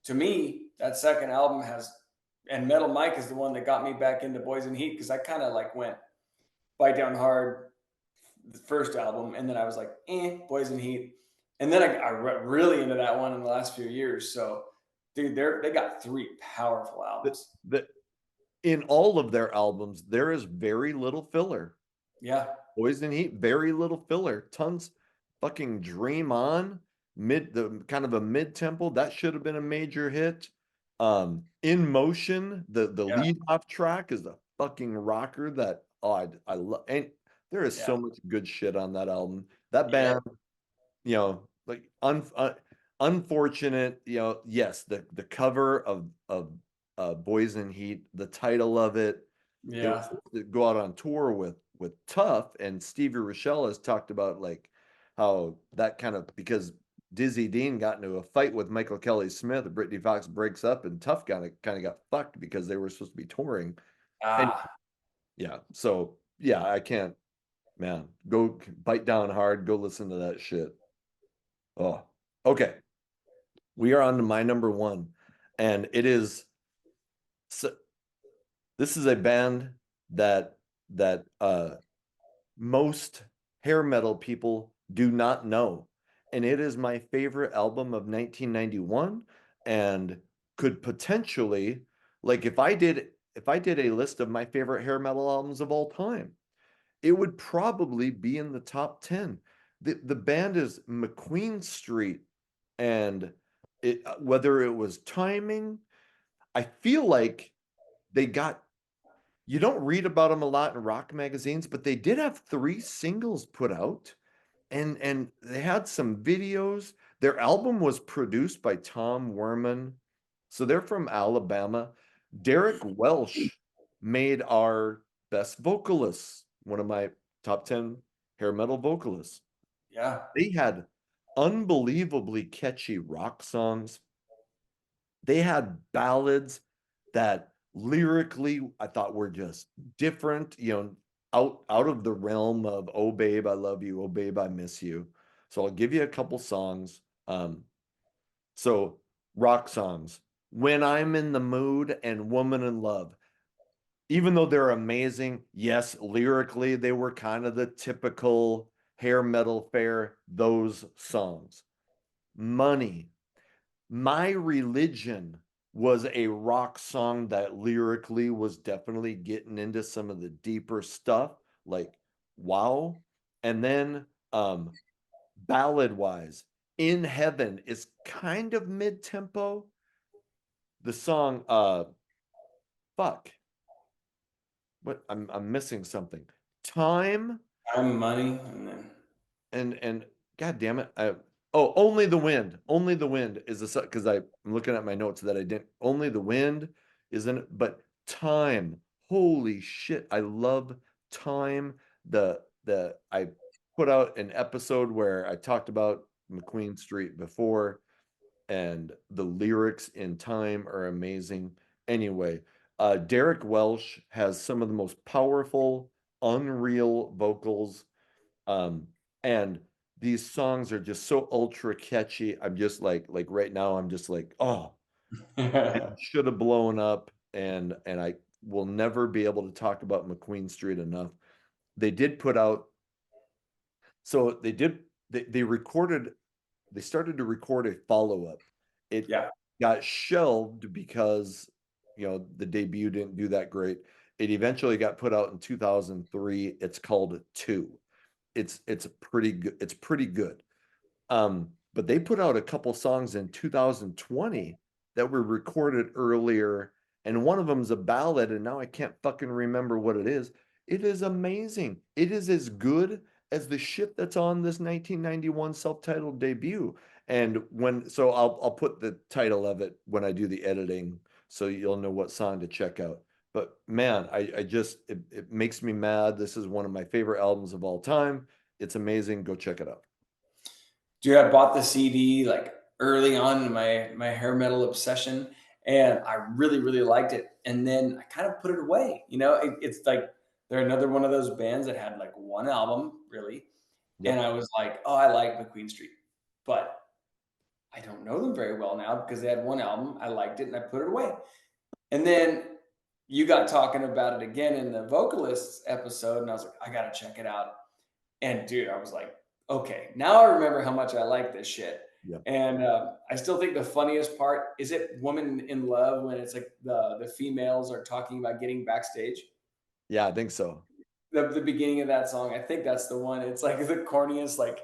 to me, that second album has, and Metal Mike is the one that got me back into Boys in Heat because I kind of like went Bite Down Hard, the first album, and then I was like, Boys in Heat, and then I really into that one in the last few years. So, dude, they got three powerful The, albums. the, in all of their albums, there is very little filler. Yeah, Poison Heat, very little filler. Tons fucking Dream On, the kind of a mid tempo. That should have been a major hit. In Motion, the yeah, lead off track is a fucking rocker that I love. And there is yeah, so much good shit on that album. That yeah, band, like unfortunate, yes, the cover of Boys in Heat, the title of it, they were yeah. supposed to go out on tour with Tough, and Stevie Rochelle has talked about like how that kind of, because Dizzy Dean got into a fight with Michael Kelly Smith, Brittany Fox breaks up, and Tough kind of got fucked because they were supposed to be touring. And Ah, yeah, so yeah, I can't, man, go Bite Down Hard, go listen to that shit. Oh, okay. We are on to my number one, and it is, so this is a band that most hair metal people do not know. And it is my favorite album of 1991 and could potentially, like, if I did a list of my favorite hair metal albums of all time, it would probably be in the top 10. The band is McQueen Street, and whether it was timing, I feel like they got, you don't read about them a lot in rock magazines, but they did have three singles put out, and they had some videos. Their album was produced by Tom Werman. So they're from Alabama. Derek Welsh made our best vocalists, one of my top 10 hair metal vocalists. yeah, They had unbelievably catchy rock songs. They had ballads that lyrically I thought were just different, out of the realm of "Oh Babe, I Love You," "Oh Babe, I Miss You." So I'll give you a couple songs. So rock songs, "When I'm in the Mood" and "Woman in Love." even though they're amazing, yes, lyrically they were kind of the typical hair metal fare, those songs. Money. My Religion was a rock song that lyrically was definitely getting into some of the deeper stuff, like wow. And then ballad wise, In Heaven is kind of mid-tempo. The song fuck. What I'm missing something. Time Time, money, and then and god damn it. Oh, Only the Wind. Only the Wind is a because I'm looking at my notes that I didn't. Only the Wind isn't, but Time. Holy shit. I love Time. The I put out an episode where I talked about McQueen Street before, and the lyrics in Time are amazing. Anyway, Derek Welsh has some of the most powerful, unreal vocals. Um, and these songs are just so ultra catchy. I'm just like right now, I'm just like, oh, should have blown up. And I will never be able to talk about McQueen Street enough. They did put out, so they recorded, they started to record a follow-up. It yeah. got shelved because the debut didn't do that great. It eventually got put out in 2003. It's called Two. It's pretty good. It's pretty good. But they put out a couple songs in 2020 that were recorded earlier, and one of them's a ballad, and now I can't fucking remember what it is. It is amazing. It is as good as the shit that's on this 1991 self-titled debut. And so I'll put the title of it when I do the editing, so you'll know what song to check out. But man, I just it makes me mad. This is one of my favorite albums of all time. It's amazing. Go check it out. Dude, I bought the CD like early on in my hair metal obsession, and I really really liked it. And then I kind of put it away. It's like they're another one of those bands that had like one album really, and Yep. I was like, oh, I like McQueen Street, but I don't know them very well now because they had one album. I liked it and I put it away. And then you got talking about it again in the vocalists episode, and I was like, I gotta check it out. And dude, I was like, okay, now I remember how much I like this shit. Yep. And I still think the funniest part is it "Woman in Love" when it's like the females are talking about getting backstage. Yeah, I think so. The beginning of that song, I think that's the one. It's like the corniest, like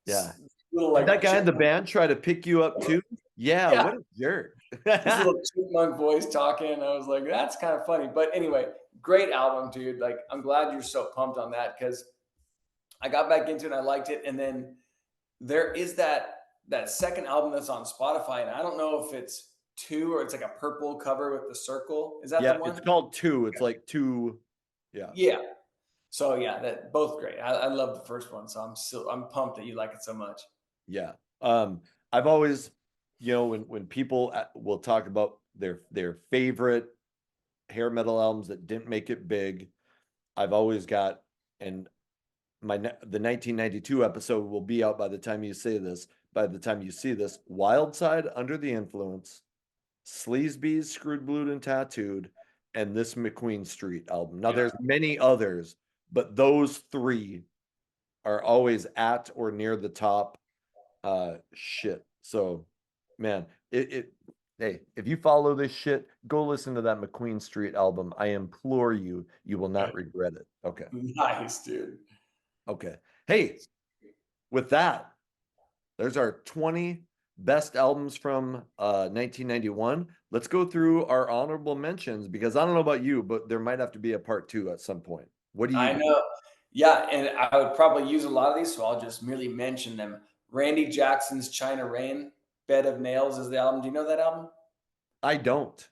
Yeah. little Did that like guy in the chipmunk, band try to pick you up too? Yeah, yeah, what a jerk. his little chipmunk voice talking. I was like, that's kind of funny. But anyway, great album, dude. Like, I'm glad you're so pumped on that because I got back into it and I liked it. And then there is that second album that's on Spotify, and I don't know if it's two or it's like a purple cover with the circle. Is that the Yeah, it's one? called Two. It's like two. Yeah, Yeah. So yeah, that both great. I love the first one, so I'm pumped that you like it so much. yeah. I've always, when people will talk about their favorite hair metal albums that didn't make it big, I've always got, and the 1992 episode will be out by the time you say this, by the time you see this, Wild Side, Under the Influence, Sleazebees, Screwed, Blued, and Tattooed, and this McQueen Street album. Now, Yeah. there's many others, but those three are always at or near the top. Shit. So, man, hey, if you follow this shit, go listen to that McQueen Street album. I implore you, you will not regret it. Okay. Nice, dude. Okay. Hey, with that, there's our 20 best albums from 1991. Let's go through our honorable mentions because I don't know about you, but there might have to be a part two at some point. What do you I got? know. Yeah, and I would probably use a lot of these, so I'll just merely mention them. Randy Jackson's China Rain, Bed of Nails is the album. Do you know that album? I don't.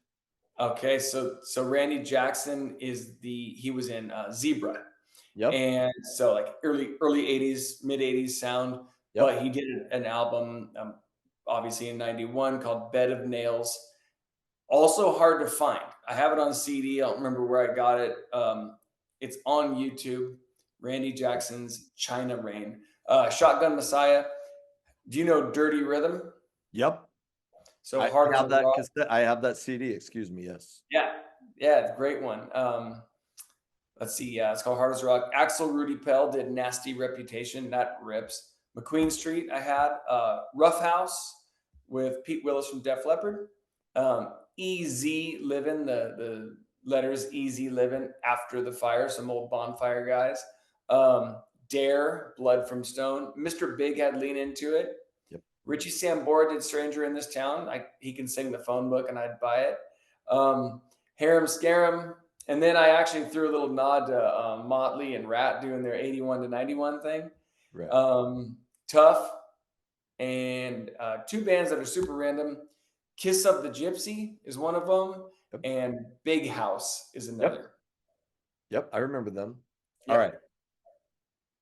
Okay, so Randy Jackson he was in Zebra, Yep. and so like early 80s, mid 80s sound, Yep. but he did an album obviously in 91 called Bed of Nails. Also hard to find. I have it on CD. I don't remember where I got it. It's on YouTube. Randy Jackson's China Rain. Shotgun Messiah. Do you know Dirty Rhythm? Yep. So I Heart of have the that Rock. cassette. I have that CD. Excuse me. Yes. Yeah. Yeah, it's a great one. Let's see. Yeah, it's called Hard as Rock. Axel Rudy Pell did Nasty Reputation. That rips. McQueen Street, I had Rough House with Pete Willis from Def Leppard. Easy Living, the letters Easy Living After the Fire, some old bonfire guys. Dare, Blood from Stone. Mr. Big had Lean Into It. Yep. Richie Sambora did Stranger in This Town. He can sing the phone book and I'd buy it. Harem Scarum. And then I actually threw a little nod to Motley and Rat doing their 81 to 91 thing. Right. Tough. And two bands that are super random. Kiss of the Gypsy is one of them. Yep. And Big House is another. Yep. I remember them. Yep. All right.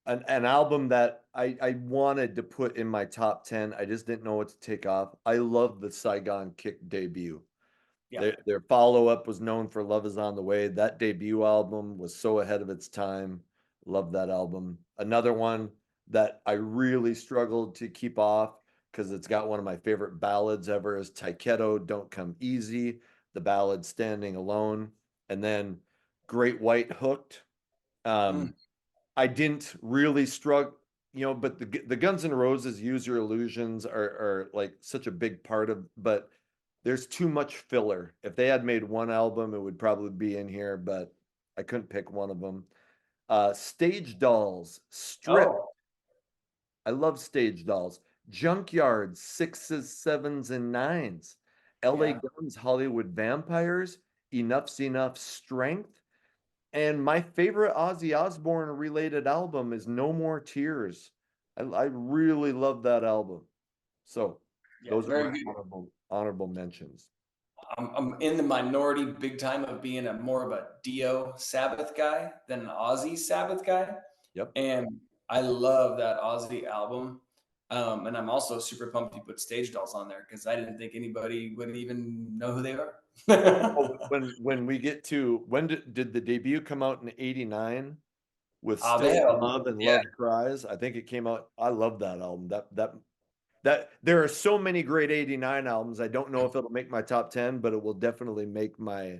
An album that I wanted to put in my top 10. I just didn't know what to take off. I love the Saigon Kick debut. Yeah. Their follow-up was known for Love Is on the Way. That debut album was so ahead of its time. Love that album. Another one that I really struggled to keep off because it's got one of my favorite ballads ever is Taiketo, Don't Come Easy, the ballad Standing Alone, and then Great White Hooked. I didn't really struggle, but the Guns N' Roses Use Your Illusions are like such a big part of, but there's too much filler. If they had made one album, it would probably be in here, but I couldn't pick one of them. Stage Dolls, Strip. Oh, I love Stage Dolls. Junkyard, Sixes, Sevens, and Nines. LA yeah. Guns, Hollywood Vampires, Enough's Enough, Strength. And my favorite Ozzy Osbourne related album is No More Tears. I really love that album. So Yeah. those are Very my good. honorable mentions. I'm in the minority big time of being a more of a Dio Sabbath guy than an Ozzy Sabbath guy. Yep. And I love that Ozzy album. And I'm also super pumped you put Stage Dolls on there because I didn't think anybody would even know who they are. Oh, when we get to when did the debut come out in '89 with They Still had Love and yeah, Love Cries? I think it came out. I love that album. That there are so many great '89 albums. I don't know if it'll make my top 10, but it will definitely make my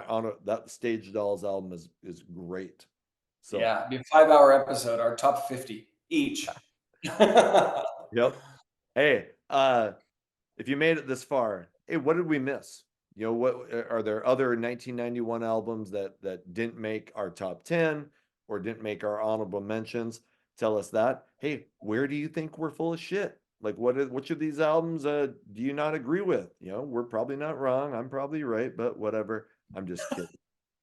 honor. That Stage Dolls album is great. So yeah, be a 5 hour episode, our top 50 each. yep. Hey, if you made it this far, hey, what did we miss? What are there other 1991 albums that didn't make our top 10 or didn't make our honorable mentions? Tell us that. Hey, where do you think we're full of shit? Like which of these albums do you not agree with? We're probably not wrong. I'm probably right, but whatever. I'm just kidding.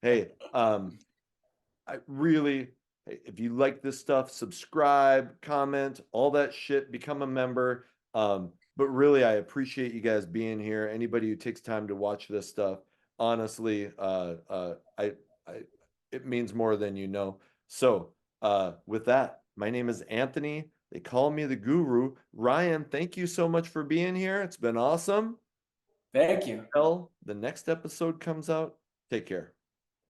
Hey, I really, if you like this stuff, subscribe, comment, all that shit, become a member. But really, I appreciate you guys being here. Anybody who takes time to watch this stuff, honestly, I, it means more than you know. So, with that, my name is Anthony. They call me the Guru. Ryan, thank you so much for being here. It's been awesome. Thank you. Until the next episode comes out, take care.